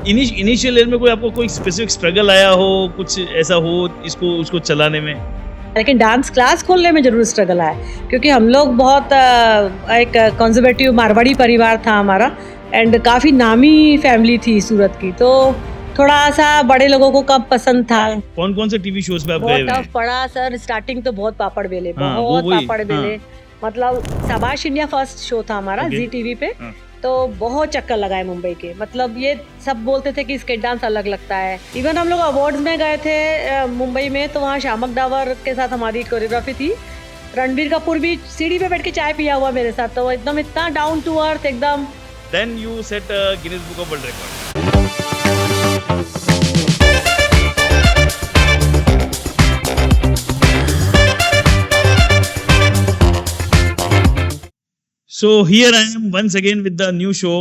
Initial year में कोई आपको कोई स्पेसिफिक स्ट्रगल आया हो, कुछ ऐसा हो इसको उसको चलाने में? लेकिन डांस क्लास खोलने में ज़रूर स्ट्रगल आया, क्योंकि हम लोग बहुत एक कंजर्वेटिव मारवाड़ी परिवार था हमारा, एंड काफ़ी नामी फैमिली थी सूरत की, तो थोड़ा-सा बड़े लोगों को कम पसंद था। कौन-कौन से टीवी शोज़ पे आप गए बहुत हुए टफ हैं? पड़ा सर, स्टार्टिंग तो बहुत पापड़ बेले, हाँ, बहुत वही पापड़ बेले। हाँ, मतलब शाबाश इंडिया फर्स्ट शो था हमारा ओके, जी टीवी पे, हाँ। तो बहुत चक्कर लगाए मुंबई के। मतलब ये सब बोलते थे कि स्केट डांस अलग लगता है। इवन हम लोग अवार्ड्स में गए थे मुंबई में, तो वहाँ शामक डावर के साथ हमारी कोरियोग्राफी थी। रणबीर कपूर भी सीढ़ी पे बैठ के चाय पिया हुआ मेरे साथ, तो एकदम इतना डाउन टू अर्थ एकदम। Then you set Guinness book of world record. So here I am once again with the new show.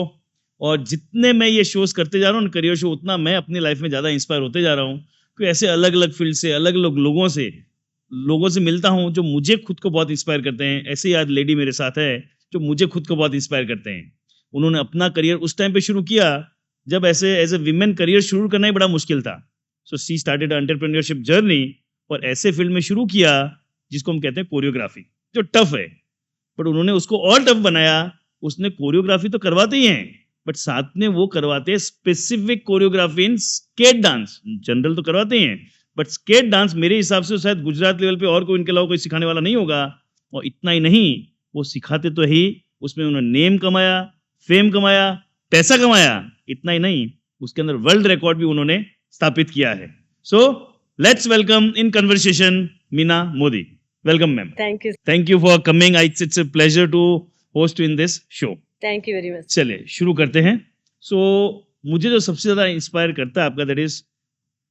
और जितने मैं ये शोज करते जा रहा हूँ करियर शो, उतना मैं अपनी लाइफ में ज़्यादा इंस्पायर होते जा रहा हूँ कि ऐसे अलग अलग फील्ड से अलग अलग लोगों से मिलता हूँ जो मुझे खुद को बहुत इंस्पायर करते हैं। ऐसे ही आज लेडी मेरे साथ है जो मुझे खुद को बहुत इंस्पायर करते हैं। उन्होंने अपना करियर उस टाइम पे शुरू किया जब ऐसे एज ए विमेन करियर शुरू करना ही बड़ा मुश्किल था। सो सी स्टार्टेड एंटरप्रेन्योरशिप जर्नी और ऐसे फील्ड में शुरू किया जिसको हम कहते हैं कोरियोग्राफी, जो टफ है, बट उन्होंने उसको और टफ बनाया। उसने कोरियोग्राफी तो करवाते ही हैं, बट साथ में वो करवाते हैं स्पेसिफिक कोरियोग्राफी इन स्केट डांस। जनरल तो करवाते ही हैं, बट स्केट डांस मेरे हिसाब से शायद गुजरात लेवल पे और कोई इनके अलावा कोई सिखाने वाला नहीं होगा। और इतना ही नहीं, वो सिखाते तो ही, उसमें उन्होंने नेम कमाया, फेम कमाया, पैसा कमाया। इतना ही नहीं, उसके अंदर वर्ल्ड रिकॉर्ड भी उन्होंने स्थापित किया है। So let's welcome in conversation Meena Modi. Welcome ma'am. Thank you. Thank you for coming. It's a pleasure to host you in this show. Thank you very much. चलिए शुरू करते हैं। सो मुझे जो सबसे ज्यादा इंस्पायर करता है आपका, दैट इज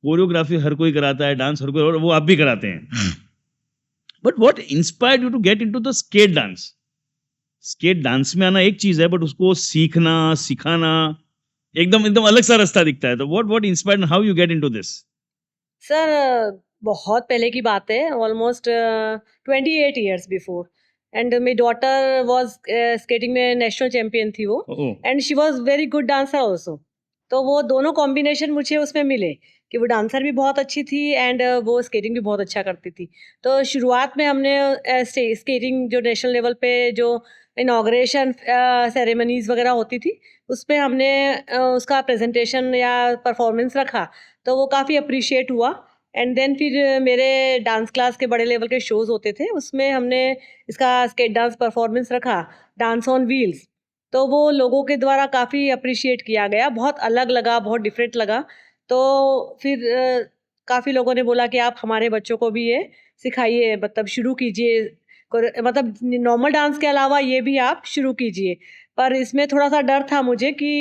कोरियोग्राफी हर कोई कराता है, डांस हर कोई, और वो आप भी कराते हैं। But what inspired you to get into the skate dance? Skate dance में आना एक चीज है, बट उसको सीखना सिखाना एकदम एकदम अलग सा रास्ता दिखता है। तो what inspired, how you get into this? Sir बहुत पहले की बात है, ऑलमोस्ट 28 ईयर्स बिफोर, एंड मेरी डॉटर वाज स्केटिंग में नेशनल चैंपियन थी वो, oh, and she was very good dancer also. तो वो दोनों कॉम्बिनेशन मुझे उसमें मिले कि वो डांसर भी बहुत अच्छी थी एंड वो स्केटिंग भी बहुत अच्छा करती थी। तो शुरुआत में हमने स्केटिंग जो नेशनल लेवल पे जो इनाग्रेशन सेरेमनीज वगैरह होती थी, उसमें हमने उसका प्रेजेंटेशन या परफॉर्मेंस रखा, तो वो काफ़ी अप्रिशिएट हुआ। एंड देन फिर मेरे डांस क्लास के बड़े लेवल के शोज़ होते थे, उसमें हमने इसका स्केट डांस परफॉर्मेंस रखा, डांस ऑन व्हील्स। तो वो लोगों के द्वारा काफ़ी अप्रिशिएट किया गया, बहुत अलग लगा, बहुत डिफरेंट लगा। तो फिर काफ़ी लोगों ने बोला कि आप हमारे बच्चों को भी ये सिखाइए, मतलब शुरू कीजिए, मतलब नॉर्मल डांस के अलावा ये भी आप शुरू कीजिए। पर इसमें थोड़ा-सा डर था मुझे कि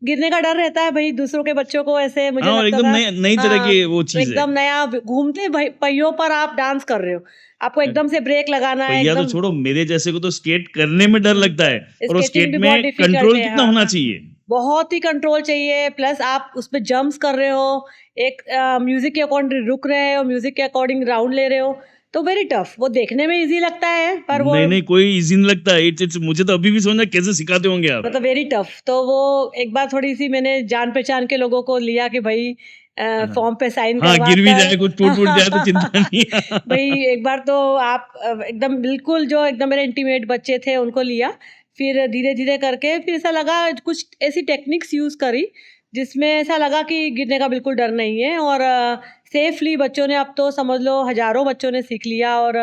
गिरने का डर रहता है भई, दूसरों के बच्चों को ऐसे मुझे हाँ, और लगता एकदम था। नई नई तरह हाँ, की वो चीज है। एकदम नया घूमते पहियों पर आप डांस कर रहे हो। आपको एकदम से ब्रेक लगाना है, पहिया तो एकदम। छोड़ो, मेरे जैसे को तो स्केट करने में डर लगता है। और वो स्केटिंग स्केट भी बहुत में डिफिकल्ट कंट्रोल है, कितना हाँ। होना चाहिए? बहुत ही कंट्रोल चाहिए, प्लस आप उसपे जंप्स कर रहे हो, एक म्यूज़िक के अकॉर्डिंग रुक रहे हो, म्यूज़िक के अकॉर्डिंग राउंड ले रहे हो, तो वेरी टफ। वो देखने में ईज़ी लगता है, पर वो नहीं, नहीं, कोई इजी नहीं लगता। इट्स मुझे तो अभी भी समझना कैसे सिखाते होंगे आप? मतलब वेरी टफ। तो वो एक बार थोड़ी-सी मैंने जान-पहचान के लोगों को लिया कि भई हाँ, फॉर्म पे साइन हाँ, करवा गिर भी कर जाए, कुछ टूट-वूट जाए तो चिंता नहीं। भई एक बार तो आप एकदम बिल्कुल जो एकदम मेरे इंटीमेट बच्चे थे उनको लिया। फिर धीरे-धीरे करके फिर ऐसा लगा, कुछ ऐसी टेक्निक्स यूज़ करी जिसमें ऐसा लगा कि गिरने का बिल्कुल डर नहीं है, और सेफली बच्चों ने, अब तो समझ लो हज़ारों बच्चों ने सीख लिया, और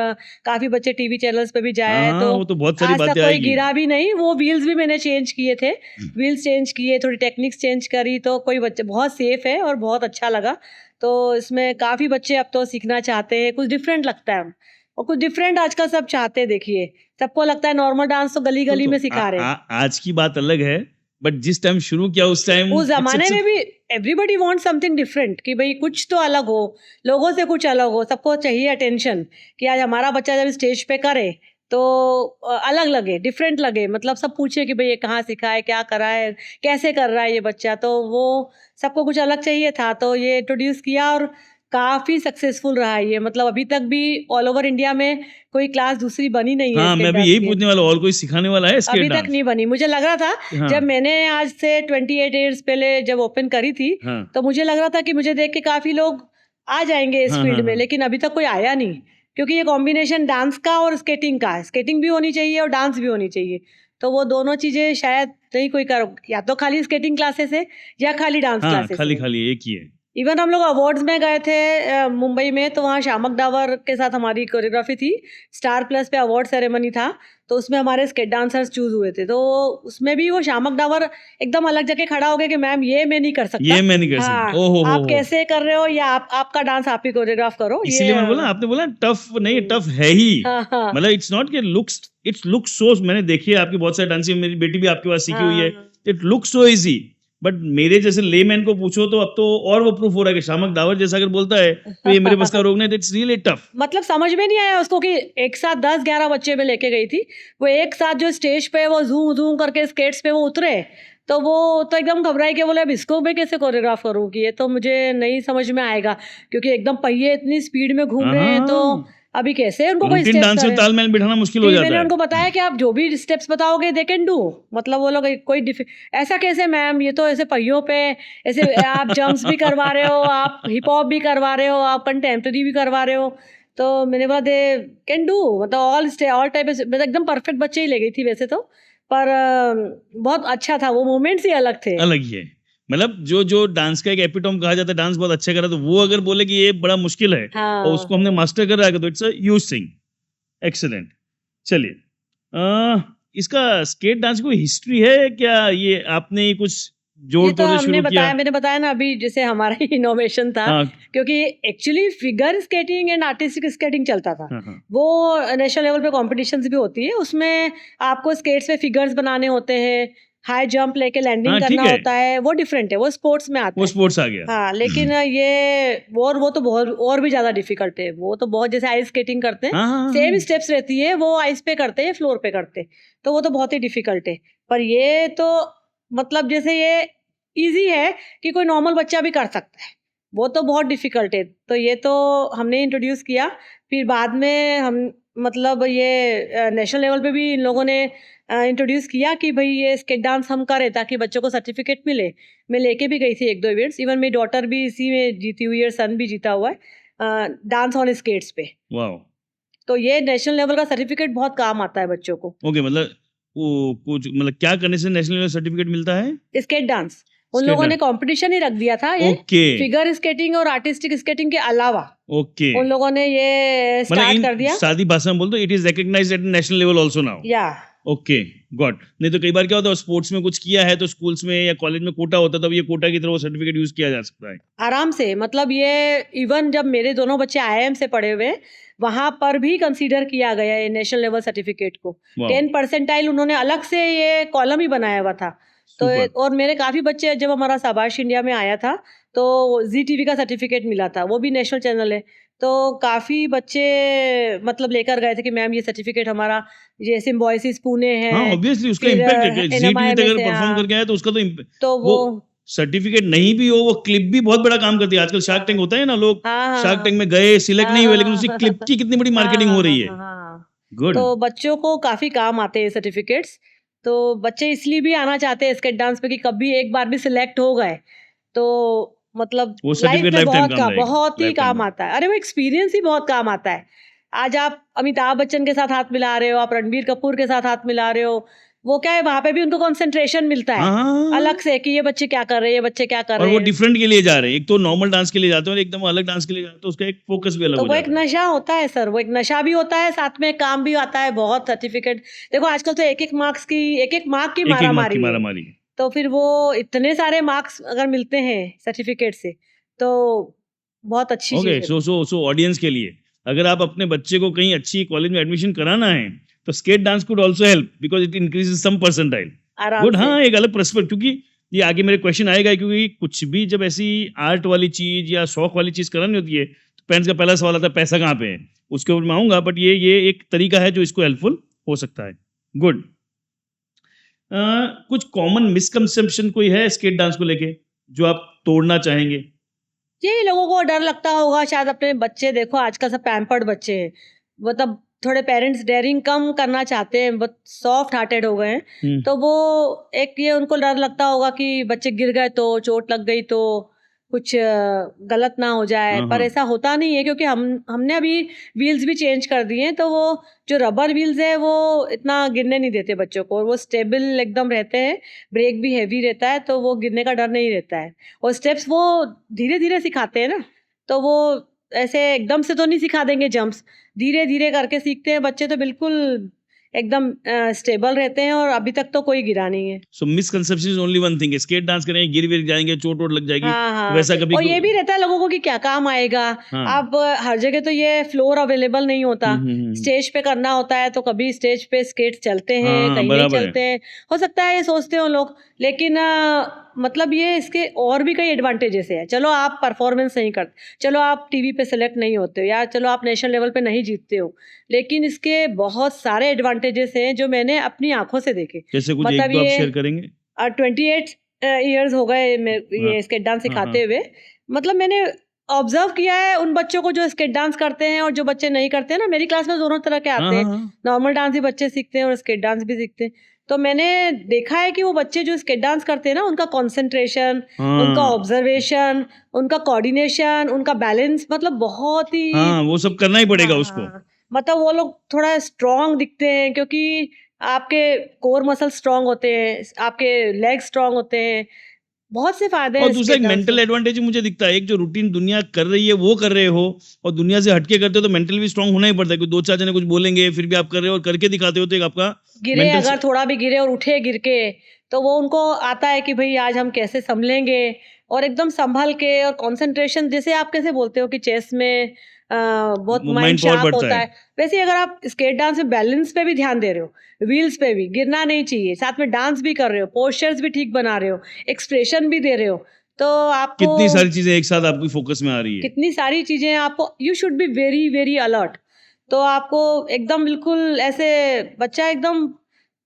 काफ़ी बच्चे टीवी चैनल्स पे भी जाए हाँ, हैं, हाँ, तो वो तो बहुत सारी आज तक बातें कोई आएगी। गिरा भी नहीं। वो व्हील्स भी मैंने चेंज किए थे, व्हील्स चेंज किए, थोड़ी टेक्निक्स चेंज करी, तो कोई बच्चे बहुत सेफ है और बहुत अच्छा लगा। तो इसमें काफ़ी बच्चे अब तो सीखना चाहते हैं, कुछ डिफरेंट लगता है, और कुछ डिफरेंट आजकल सब चाहते हैं। देखिए, सबको लगता है नॉर्मल डांस तो गली-गली में आ, सिखा रहे हैं। आ, आज की बात अलग है, बट जिस टाइम शुरू किया उस टाइम उस इट्स ज़माने इट्स में भी एवरीबॉडी वांट्स समथिंग डिफरेंट, कि भई कुछ तो अलग हो, लोगों से कुछ अलग हो, सबको चाहिए अटेंशन, कि आज हमारा बच्चा जब स्टेज पे करे तो अलग लगे, डिफरेंट लगे, मतलब सब पूछे कि भई ये कहाँ सीखा है, क्या करा है, कैसे कर रहा है ये बच्चा, तो वो सबको कुछ अलग चाहिए था, तो ये इंट्रोड्यूस किया, और काफी सक्सेसफुल रहा है ये, मतलब अभी तक भी ऑल ओवर इंडिया में कोई क्लास दूसरी बनी नहीं है हाँ, स्केट मैं भी डांस यही की। पूछने वाला हूँ, और कोई सिखाने वाला है स्केट अभी तक डांस? नहीं बनी। मुझे लग रहा था हाँ, जब मैंने आज से 28 ईयर्स पहले जब ओपन करी थी, हाँ, तो मुझे लग रहा था कि मुझे देख के काफी लोग आ जाएंगे इस हाँ, फील्ड हाँ, में, हाँ। लेकिन अभी तक कोई आया नहीं, क्योंकि ये कॉम्बिनेशन डांस का और स्केटिंग का है। स्केटिंग भी होनी चाहिए और डांस भी होनी चाहिए, तो वो दोनों चीजें शायद नहीं कोई कर, या तो खाली स्केटिंग क्लासेस है या खाली डांस हाँ, क्लासेस है। खाली एक ही है। इवन हम लोग अवार्ड्स में गए थे मुंबई में, तो वहाँ शामक डावर के साथ हमारी कोरियोग्राफी थी। स्टार प्लस पे अवार्ड सेरेमनी था, तो उसमें हमारे स्केट डांसर्स चूज हुए थे, तो उसमें भी वो शामक डावर एकदम अलग जगह खड़ा हो गया कि मैम ये मैं नहीं कर सकता। ये मैं नहीं कर सकता। हाँ, ओहो आप हो। कैसे कर रहे हो, या आपका डांस आप ही कोरियोग्राफ करो, ये इसीलिए मैंने बोला, आपने बोला टफ नहीं, टफ है ही। हाँ हाँ मतलब इट्स नॉट कि लुक्स, इट्स लुक सो, मैंने देखी है आपकी बहुत सारी डांसिंग, मेरी बेटी भी आपके पास सीखी हुई है, हाँ। It look so easy, but मेरे जैसे लेमैन को पूछो तो अब तो और वो प्रूफ हो रहा है कि शामक डावर जैसा अगर बोलता है तो ये मेरे बस का रोग नहीं, इट्स रियली टफ। मतलब समझ में नहीं आया उसको कि एक साथ 10-11 बच्चे में लेके गई थी, वो एक साथ जो स्टेज पे वो जूम जूम करके स्केट्स पे वो उतरे, तो वो तो एकदम घबराई के बोले अब इसको मैं कैसे कोरियोग्राफ करूँ, कि ये तो मुझे नहीं समझ में आएगा, क्योंकि एकदम पहिए इतनी स्पीड में घूम रहे हैं, तो अभी कैसे उनको कोई रूटीन स्टेप्स डांस में करे। तालमेल बिठाना मुश्किल हो फिर जाता मैंने है। उनको बताया कि आप जो भी स्टेप्स बताओगे दे कैन डू, मतलब वो लोग कोई ऐसा कैसे मैम, ये तो ऐसे पहियों पे ऐसे आप जंप्स भी करवा रहे हो, आप हिप हॉप भी करवा रहे हो, आप कंटेम्प्रेरी भी करवा रहे हो, तो मैंने बोला दे कैन डू, मतलब ऑल टाइप, मतलब एकदम परफेक्ट बच्चे ही ले गई थी वैसे तो, पर बहुत अच्छा था, वो मोमेंट्स ही अलग थे। अलग ही है। मतलब जो जो डांस का एक एपिटोम कहा जाता है, डांस बहुत अच्छा करा, तो वो अगर बोले कि ये बड़ा मुश्किल है और उसको हाँ, हमने मास्टर कर रहा है, तो it's a huge thing. Excellent. चलिए, इसका स्केट डांस की कोई हिस्ट्री है क्या? ये आपने ही कुछ जोड़ ये तो तोड़ से हमने शुरू किया? बताया, मैंने बताया ना अभी, जैसे हमारा ही इनोवेशन था, हाँ, क्योंकि actually figure skating and artistic skating चलता था। हाँ, हाँ, वो नेशनल लेवल पे कॉम्पिटिशन्स भी होती है, उसमें आपको स्केट्स पे फिगर्स बनाने होते हैं, हाई जंप लेके लैंडिंग हाँ, ठीक करना है, होता है, वो डिफरेंट है, वो स्पोर्ट्स में आता वो है। स्पोर्ट्स आ गया। हाँ, लेकिन ये वो तो बहुत और भी ज्यादा डिफिकल्ट है, वो तो बहुत, जैसे आइस स्केटिंग करते हैं, हाँ, हाँ, हाँ, सेम स्टेप्स रहती है, वो आइस पे करते हैं, फ्लोर पे करते हैं, तो वो तो बहुत ही डिफिकल्ट है। पर ये तो मतलब जैसे ये इजी है कि कोई नॉर्मल बच्चा भी कर सकता है, वो तो बहुत डिफिकल्ट है, तो ये तो हमने इंट्रोड्यूस किया। फिर बाद में हम, मतलब ये नेशनल लेवल पे भी इन लोगों ने इंट्रोड्यूस किया कि भाई ये स्केट डांस हम करें ताकि बच्चों को सर्टिफिकेट मिले। मैं लेके भी गई थी 1-2 इवेंट्स, इवन मेरी डॉटर भी इसी में जीती हुई है, सन भी जीता हुआ है डांस ऑन स्केट्स पे। वाओ। तो ये नेशनल लेवल का सर्टिफिकेट बहुत काम आता है बच्चों को। ओके, मतलब वो कुछ, मतलब क्या करने से नेशनल लेवल सर्टिफिकेट मिलता है? स्केट डांस उन स्केट लोगों ने डांस। कंपटीशन ही रख दिया था, ये ओके, फिगर स्केटिंग और आर्टिस्टिक स्केटिंग के अलावा ओके। उन लोगों ने ये मतलब स्टार्ट कर इन दिया। सादी भाषा में बोल दो, it is recognised at national level also now. या ओके, गॉट। नहीं तो कई बार क्या होता है, स्पोर्ट्स में कुछ किया है तो स्कूल्स में या कॉलेज में कोटा होता है, तब ये कोटा की तरह वो सर्टिफिकेट यूज किया जा सकता है। आराम से, मतलब ये इवन जब मेरे दोनों बच्चे आईआईएम से पढ़े हुए, वहां पर भी कंसीडर किया गया है नेशनल लेवल सर्टिफिकेट को। वाह, 10 परसेंटाइल उन्होंने अलग से ये कॉलम ही बनाया हुआ था। तो सुपर। और मेरे काफी बच्चे, जब हमारा शाबाश इंडिया में आया था तो जी टीवी का सर्टिफिकेट मिला था, वो भी नेशनल चैनल है, तो काफी बच्चे मतलब लेकर गए थे कि मैम ये सर्टिफिकेट हमारा, ये सिम्बोयसिस पुणे है, हाँ, ऑब्वियसली उसका फिर इम्पैक्ट है कि जी टीवी NMIMS तक अगर है, परफॉर्म हाँ, करके आया तो उसका तो तो वो सर्टिफिकेट नहीं भी हो, वो क्लिप भी बहुत बड़ा काम करती है। आजकल शार्क टैंक होता है ना, लोग हाँ शार्क हाँ टैंक में गए, सिलेक्ट हाँ नहीं हुए, हाँ लेकिन उसी हाँ क्लिप की कितनी बड़ी हाँ मार्केटिंग हाँ हो हाँ रही है। हाँ हाँ। गुड। तो बच्चों को काफी काम आते हैं सर्टिफिकेट्स, तो बच्चे इसलिए भी आना चाहते हैं स्केट डांस पे कि कभी एक बार भी सिलेक्ट हो गए तो मतलब वो लाइफ सर्टिफिकेट में लाइफ टाइम काम रहेगा, बहुत ही लाइफ टाइम काम में। आता है। अरे वो एक्सपीरियंस ही बहुत काम आता है। आज आप अमिताभ बच्चन के साथ हाथ मिला रहे हो, आप रणबीर कपूर के साथ हाथ मिला रहे हो, वो क्या है, वहां पे भी उनको कंसंट्रेशन मिलता हाँ, है हाँ, हाँ, अलग से कि ये बच्चे क्या कर रहे हैं, ये बच्चे क्या कर और रहे वो हैं। डिफरेंट के लिए जा रहे हैं, एक तो नॉर्मल डांस के लिए जाते हैं और एकदम अलग डांस के लिए जाते हैं, तो उसका एक फोकस भी अलग तो हो वो एक जाता है। नशा होता है सर, वो एक नशा भी होता है, साथ में काम भी आता है, बहुत सर्टिफिकेट। देखो आजकल तो एक एक मार्क की एक एक मार्क की मारा मारा है, मारी। तो फिर वो इतने सारे मार्क्स अगर मिलते हैं सर्टिफिकेट से, तो बहुत अच्छी ओके, चीज है। सो ऑडियंस के लिए, अगर आप अपने बच्चे को कहीं अच्छी कॉलेज में एडमिशन कराना है, तो skate dance could also help because it increases some percentile. आराम गुड। से। हाँ, एक अलग पर्सपेक्ट, क्योंकि ये आगे मेरे क्वेश्चन आएगा, क्योंकि कुछ भी जब ऐसी आर्ट वाली चीज या शौक वाली चीज करानी होती है, तो पेरेंट्स का पहला सवाल आता है पैसा कहाँ पे है, उसके ऊपर मैं आऊंगा, बट ये एक तरीका है जो इसको हेल्पफुल हो सकता है। गुड। कुछ कॉमन मिसकंसेप्शन कोई है स्केट डांस को लेके जो आप तोड़ना चाहेंगे? यही लोगों को डर लगता होगा शायद अपने बच्चे, देखो आजकल सब पैम्पर्ड बच्चे हैं, मतलब थोड़े पेरेंट्स डेयरिंग कम करना चाहते हैं, बहुत सॉफ्ट हार्टेड हो गए हैं, हम्म, तो वो एक ये उनको डर लगता होगा कि बच्चे गिर गए तो, चोट लग गई तो कुछ गलत ना हो जाए, हाँ पर हाँ ऐसा होता नहीं है क्योंकि हमने अभी व्हील्स भी चेंज कर दिए हैं, तो वो जो रबर व्हील्स है वो इतना गिरने नहीं देते बच्चों को, और वो स्टेबल एकदम रहते हैं, ब्रेक भी हैवी रहता है, तो वो गिरने का डर नहीं रहता है। और स्टेप्स वो धीरे धीरे सिखाते हैं ना, तो वो ऐसे एकदम से तो नहीं सिखा देंगे जंप्स, धीरे धीरे करके सीखते हैं बच्चे, तो बिल्कुल एकदम स्टेबल रहते हैं, और अभी तक तो कोई गिरा नहीं है। So misconception is only one thing, skate dance करेंगे गिर विर जाएंगे चोट वोट लग जाएगी, हाँ, तो हाँ। वैसा कभी और ये भी रहता है लोगों को कि क्या काम आएगा। हाँ अब हर जगह तो ये फ्लोर अवेलेबल नहीं होता। स्टेज पे करना होता है, तो कभी स्टेज पे स्केट्स चलते हाँ हैं, हाँ कहीं नहीं बराबर है। चलते हैं। हो सकता है ये सोचते हो लोग, लेकिन मतलब ये इसके और भी कई एडवांटेजेस हैं। चलो आप परफॉर्मेंस नहीं करते, चलो आप टीवी पे सेलेक्ट नहीं होते हो, या चलो आप नेशनल लेवल पे नहीं जीतते हो, लेकिन इसके बहुत सारे एडवांटेजेस हैं जो मैंने अपनी आँखों से देखे। जैसे कुछ एक मतलब दो आप ये शेयर करेंगे। 28 इयर्स हो गए हाँ ये स्केट डांस हाँ हाँ सिखाते हुए। मतलब मैंने ऑब्जर्व किया है उन बच्चों को जो स्केट डांस करते हैं और जो बच्चे नहीं करते हैं ना, मेरी क्लास में दोनों तरह के हाँ आते हाँ हैं। हाँ नॉर्मल डांस भी बच्चे सीखते हैं और स्केट डांस भी सीखते हैं। तो मैंने देखा है कि वो बच्चे जो स्केट डांस करते हैं ना, उनका कंसंट्रेशन, उनका हाँ ऑब्जर्वेशन, उनका कोऑर्डिनेशन, उनका बैलेंस, मतलब बहुत ही हाँ वो सब करना ही पड़ेगा हाँ, उसको। हाँ। मतलब वो लोग थोड़ा स्ट्रॉन्ग दिखते हैं क्योंकि आपके कोर मसल स्ट्रॉन्ग होते हैं, आपके लेग स्ट्रॉन्ग होते हैं। बहुत से फ़ायदे और हैं दूसरा स्केट एक डांस मेंटल के। एडवांटेज मुझे दिखता है, एक जो रूटीन दुनिया कर रही है वो कर रहे हो, और दुनिया से हटके करते हो तो मेंटली भी स्ट्रांग होना ही पड़ता है, क्योंकि दो चार जने कुछ बोलेंगे फिर भी आप कर रहे हो और करके दिखाते हो, तो एक आपका गिरे मेंटल अगर थोड़ा भी गिरे और उठे गिर के, तो वो उनको आता है कि भई आज हम कैसे सँभलेंगे, और एकदम सँभल के, और कंसंट्रेशन जैसे आप कैसे बोलते हो कि चेस में बहुत माइंड माइंड पावर शार्प बढ़ता होता है। है, वैसे ही अगर आप स्केट डांस में बैलेंस पे भी ध्यान दे रहे हो, व्हील्स पे भी गिरना नहीं चाहिए, साथ में डांस भी कर रहे हो, पोस्चर्स भी ठीक बना रहे हो, एक्सप्रेशन भी दे रहे हो, तो आपको कितनी सारी चीजें एक साथ आपकी फोकस में आ रही है। कितनी सारी चीज़ें आपको, you should be very very alert. तो आपको एकदम बिल्कुल ऐसे बच्चा एकदम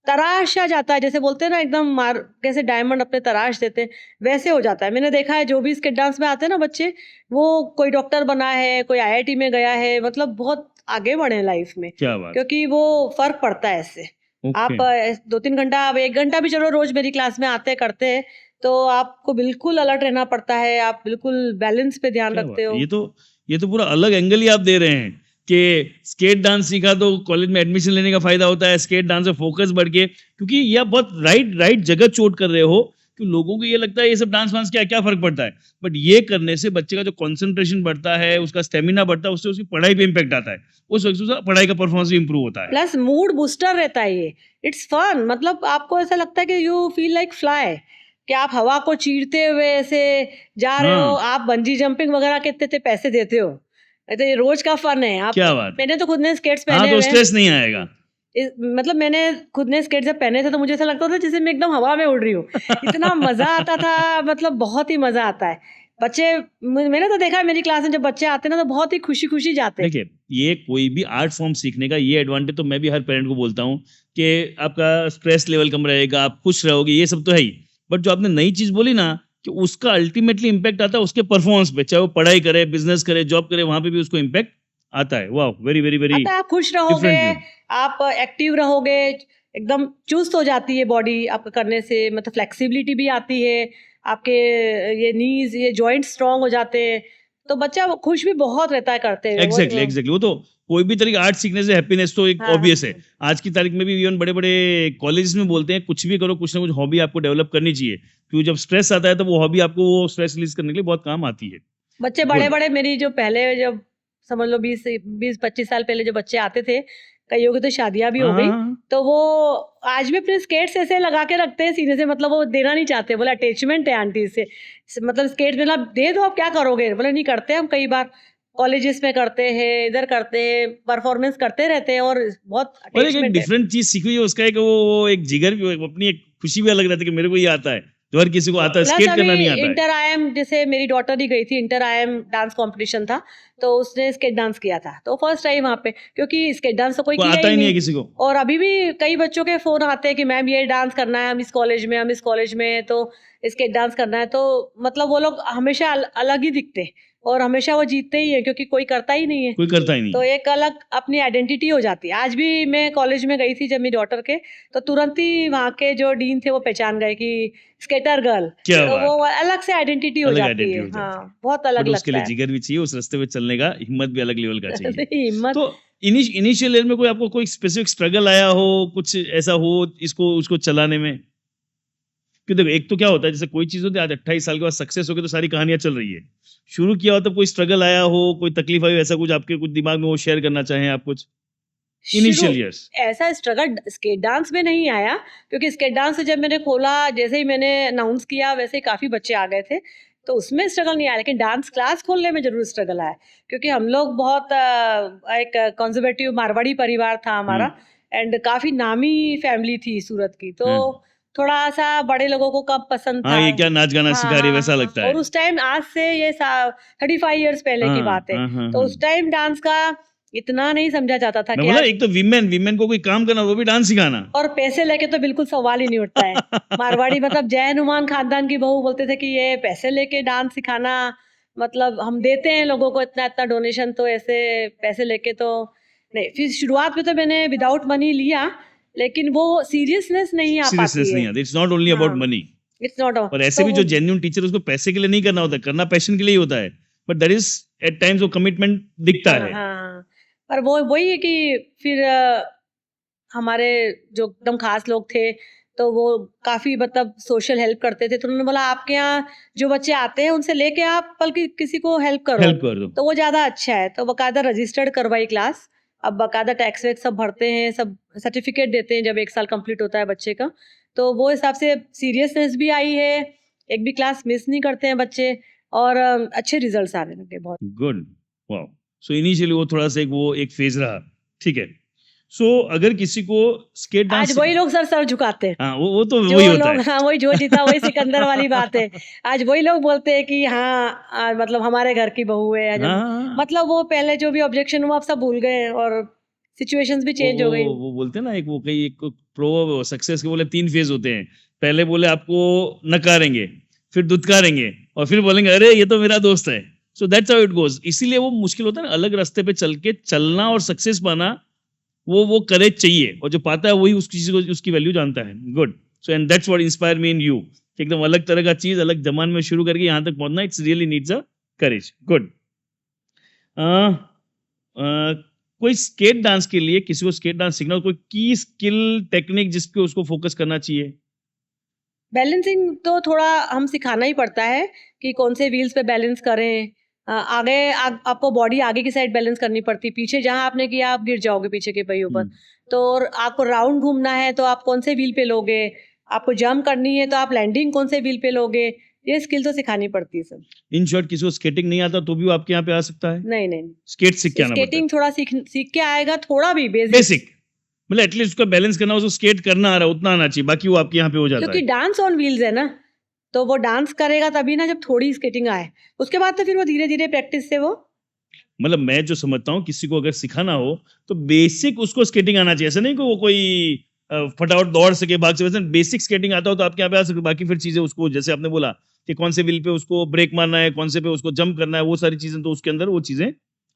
तराशा जाता है, जैसे बोलते हैं ना एकदम मार कैसे डायमंड अपने तराश देते हैं, वैसे हो जाता है। मैंने देखा है जो भी स्किट डांस में आते हैं ना बच्चे, वो कोई डॉक्टर बना है, कोई आईआईटी में गया है, मतलब बहुत आगे बढ़े हैं लाइफ में, क्या बात। क्योंकि वो फ़र्क पड़ता है इससे। ओके। आप 2-3 घंटा, अब 1 घंटा भी चलो रोज़ मेरी क्लास में आते करते हैं, तो आपको बिल्कुल अलर्ट रहना पड़ता है, आप बिल्कुल बैलेंस पे ध्यान क्या रखते बात है, हो। ये तो पूरा अलग एंगल ही आप दे रहे हैं कि स्केट डांस सीखा तो कॉलेज में एडमिशन लेने का फायदा होता है, स्केट डांस में फोकस बढ़ के, क्योंकि ये आप बहुत राइट राइट जगह चोट कर रहे हो, कि लोगों को ये लगता है ये सब डांस वांस क्या क्या फर्क पड़ता है, बट ये करने से बच्चे का जो कंसंट्रेशन बढ़ता है, उसका स्टेमिना बढ़ता है, उससे उसकी पढ़ाई पे इम्पैक्ट आता है, उस वक्त से उसका पढ़ाई का परफॉर्मेंस भी इंप्रूव होता है। प्लस मूड बूस्टर रहता है ये। इट्स फन, मतलब आपको ऐसा लगता है कि यू फील लाइक फ्लाई, कि आप हवा को चीरते हुए ऐसे जा रहे हो, हाँ आप बंजी जंपिंग वगैरह के इतने पैसे देते हो। तो ये रोज का फन है। आप, क्या बात है। मैंने तो खुद ने स्केट्स हाँ पहने तो हुए हैं। स्ट्रेस नहीं आएगा। मतलब मैंने खुद ने स्केट जब पहने थे तो मुझे ऐसा लगता था जैसे मैं एकदम हवा में उड़ रही हूँ। इतना मजा आता था, मतलब बहुत ही मजा आता है। बच्चे, मैंने तो देखा है मेरी क्लास में जब बच्चे आते हैं ना, तो बहुत ही खुशी खुशी जाते हैं। देखिए, ये कोई भी आर्ट फॉर्म सीखने का ये एडवांटेज तो मैं भी हर पेरेंट को बोलता हूँ कि आपका स्ट्रेस लेवल कम रहेगा, आप खुश रहोगे, ये सब तो है ही, बट जो आपने नई चीज बोली ना कि उसका अल्टीमेटली इम्पैक्ट आता है उसके परफॉर्मेंस पे, चाहे वो पढ़ाई करे, बिजनेस करे, जॉब करे, वहां पे भी उसको इम्पैक्ट आता है। वाह, वेरी वेरी वेरी आता है, आप खुश रहोगे, डिफरेंट। आप एक्टिव रहोगे, एकदम चुस्त हो जाती है बॉडी आपका करने से, मतलब फ्लेक्सिबिलिटी भी आती है, आपके ये नीज, ये जॉइंट स्ट्रांग हो जाते हैं, तो बच्चा खुश भी बहुत रहता है करते हुए एग्जैक्टली एग्जैक्टली, वो तो कोई भी तरीके आर्ट सीखने से हैप्पीनेस तो एक हाँ, ऑब्वियस है। हाँ। आज की तारीख में भी इवन बड़े बड़े कॉलेजेस में बोलते हैं कुछ भी करो, कुछ ना कुछ हॉबी आपको डेवलप करनी चाहिए, क्योंकि जब स्ट्रेस आता है तो वो हॉबी आपको वो स्ट्रेस रिलीज करने के लिए बहुत काम आती है। बच्चे गुड। बड़े-बड़े, मेरी जो पहले, जब समझ लो 20-25 साल पहले जो बच्चे आते थे, कईयों की तो शादियाँ भी हाँ हो हाँ गई, हाँ। तो वो आज भी अपने स्केट्स ऐसे लगा के रखते हैं सीने से, मतलब वो देना नहीं चाहते, बोले अटैचमेंट है आंटी से। मतलब स्केट्स मतलब दे दो, आप क्या करोगे? बोले नहीं, करते हैं हम कई बार, कॉलेजेस में करते हैं, इधर करते हैं, परफॉर्मेंस करते रहते हैं, और बहुत और एक अटैचमेंट है। डिफरेंट चीज सीखी हुई है उसका, एक वो एक जिगर भी, वो अपनी एक खुशी भी अलग रहती है कि मेरे को ये आता है, जो हर किसी को आता है, प्लस स्केट अभी करना नहीं आता है। इंटर आईएम, जैसे मेरी डॉटर ही गई थी, इंटर आईएम डांस कंपटीशन था, तो उसने स्केट डांस किया था, तो फर्स्ट आई वहाँ पे, क्योंकि स्केट डांस तो कोई वो किया आता ही ही नहीं है नहीं। किसी को। और अभी भी कई बच्चों के फोन आते हैं कि मैम ये डांस करना है, हम इस कॉलेज में, हम इस कॉलेज में हैं, तो स्केट डांस करना है, तो मतलब वो लोग हमेशा अलग ही दिखते हैं और हमेशा वो जीतते ही है क्योंकि कोई करता ही नहीं है। कोई करता ही तो नहीं। एक अलग अपनी आइडेंटिटी हो जाती है। आज भी मैं कॉलेज में गई थी जब मेरी डॉटर के, तो तुरंत ही वहाँ के जो डीन थे वो पहचान गए कि स्केटर गर्ल, क्या तो वो बात है! अलग से आइडेंटिटी हो अलग जाती आइडेंटिटी है। हो जाती है। हाँ, बहुत अलग बट उसके लगता लिए है। जिगर भी चाहिए, उस रास्ते पे चलने का हिम्मत भी अलग लेवल का चाहिए। हिम्मत। तो इनिशियल ईयर में कोई आपको कोई स्पेसिफिक स्ट्रगल आया हो, कुछ ऐसा हो इसको उसको चलाने में? कि देखो एक तो क्या होता है, जैसे कोई चीज़ होती है, आज 28 साल के बाद सक्सेस हो गई तो सारी कहानियाँ चल रही है। शुरू किया हो तब कोई स्ट्रगल आया हो, कोई तकलीफ आई हो, ऐसा कुछ आपके कुछ दिमाग में हो शेयर करना चाहें आप कुछ? शुरू इनिशियल ईयर्स। ऐसा स्ट्रगल स्केट डांस में नहीं आया, क्योंकि स्केट डांस जब मैंने खोला, जैसे ही मैंने अनाउंस किया वैसे ही काफ़ी बच्चे आ गए थे, तो उसमें स्ट्रगल नहीं आया, लेकिन डांस क्लास खोलने में ज़रूर स्ट्रगल आया, क्योंकि हम लोग बहुत एक कंज़र्वेटिव मारवाड़ी परिवार था हुँ, हमारा, एंड काफ़ी नामी फैमिली थी सूरत की, तो हुँ। थोड़ा-सा बड़े लोगों को कम पसंद हाँ, था। ये क्या नाच गाना हाँ, सिखा रही है हाँ, वैसा हाँ, लगता और है। उस टाइम आज से ये 35 इयर्स पहले की हाँ, बात है, हाँ, हाँ, तो हाँ। उस टाइम डांस का इतना नहीं समझा जाता था मैं कि बोला आज एक तो वीमेन को कोई काम करना वो भी डांस सिखाना। और पैसे लेके तो बिल्कुल सवाल ही नहीं उठता है। मारवाड़ी मतलब जय हनुमान खानदान की बहू बोलते थे कि ये पैसे लेके डांस सिखाना, मतलब हम देते हैं लोगों को इतना-इतना डोनेशन, तो ऐसे पैसे लेके तो नहीं। फिर शुरुआत में तो मैंने विदाउट मनी लिया, लेकिन वो सीरियसनेस नहीं आ सीरियसनेस पाती नहीं है। आती। इट्स नॉट ओनली अबाउट हाँ, मनी। इट्स नॉट अ और ऐसे तो भी वो जो जेन्युइन टीचर उसको पैसे के लिए नहीं करना होता है, करना पैशन के लिए ही होता है। But that is at times वो कमिटमेंट दिखता हाँ, है। हाँ, हाँ। पर वो वही है कि फिर हमारे जो एकदम खास लोग थे, तो वो काफ़ी मतलब सोशल हेल्प करते थे, तो उन्होंने बोला आपके यहाँ जो बच्चे आते हैं उनसे लेके आप बल्कि किसी को हेल्प करो, हेल्प कर दो। तो वो ज़्यादा अच्छा है। तो बाकायदा रजिस्टर्ड करवाई क्लास, अब बाकायदा टैक्स वैक्स सब भरते हैं, सब सर्टिफिकेट देते हैं जब 1 साल कंप्लीट होता है बच्चे का, तो वो हिसाब से सीरियसनेस भी आई है, एक भी क्लास मिस नहीं करते हैं बच्चे, और अच्छे रिजल्ट्स आने लगे बहुत। Good, wow! सो इनिशियली वो थोड़ा-सा एक फेज़ रहा, ठीक है। सो अगर किसी को स्केट आज डांस वही लोग सर-सर झुकाते हैं। हाँ, वो तो जो वही होता लोग है। हाँ, वही जो जीता वही सिकंदर वाली बात है। आज वही लोग बोलते हैं कि हाँ, मतलब हमारे घर की बहू है आज हाँ, हम, हाँ, हाँ। मतलब वो पहले जो भी ऑब्जेक्शन हुआ अब सब भूल गए हैं और सिचुएशंस भी वो चेंज वो हो गई। वो बोलते हैं ना एक वो कई एक प्रोवर्ब सक्सेस के बोले 3 फेज़ होते हैं। पहले बोले आपको नकारेंगे, फिर दुत्कारेंगे और फिर बोलेंगे अरे ये तो मेरा दोस्त है। So that's how it goes. इसीलिए वो मुश्किल होता है ना अलग रास्ते पे चल के चलना और सक्सेस पाना वो करेज चाहिए और जो पाता है वही उस किसी को उसकी वैल्यू जानता है। Good. So and that's what inspire me in you. एकदम अलग तरह का चीज़ अलग ज़माने में शुरू करके यहाँ तक पहुँचना it's really needs a courage. Good. A कोई स्केट डांस के लिए किसी को स्केट डांस सीखना हो कोई की स्किल टेक्निक जिस पे उसको फोकस करना चाहिए? बैलेंसिंग तो थोड़ा हम सिखाना ही पड़ता है कि कौन से व्हील्स पे बैलेंस करें। आगे आपको बॉडी आगे की साइड बैलेंस करनी पड़ती है, पीछे जहाँ आपने किया आप गिर जाओगे पीछे के पहियों पर। हुँ। तो और आपको राउंड घूमना है तो आप कौन से व्हील पे लोगे, आपको जंप करनी है तो आप लैंडिंग कौन से व्हील पे लोगे, ये स्किल तो सिखानी पड़ती है सब। इन शॉर्ट किसी को स्केटिंग नहीं आता तो भी वो आपके यहाँ पे आ सकता है? नहीं, नहीं, स्केट सीख के आना पड़ता है? स्केटिंग थोड़ा सीख सीख के आएगा, थोड़ा भी बेसिक्स। बेसिक मतलब एटलीस्ट उसका बैलेंस करना उसको स्केट करना आ रहा है उतना आना चाहिए बाकी वो आपके यहाँ पे हो जाता क्योंकि है। डांस ऑन व्हील्स है ना, तो वो डांस करेगा तभी ना जब थोड़ी स्केटिंग आए। उसके बाद तो फिर वो धीरे-धीरे प्रैक्टिस से वो मतलब मैं जो समझता हूँ किसी को अगर सिखाना हो तो बेसिक उसको स्केटिंग आना चाहिए। ऐसा नहीं कि वो कोई फटाफट दौड़ सके भाग सके, बेसिक स्केटिंग आता हो तो आपके यहाँ पे आ सकते बाकी फिर चीजें उसको जैसे आपने बोला कि कौन से व्हील पे उसको ब्रेक मारना है कौन से पे उसको जंप करना है वो सारी चीजें तो उसके अंदर वो चीजें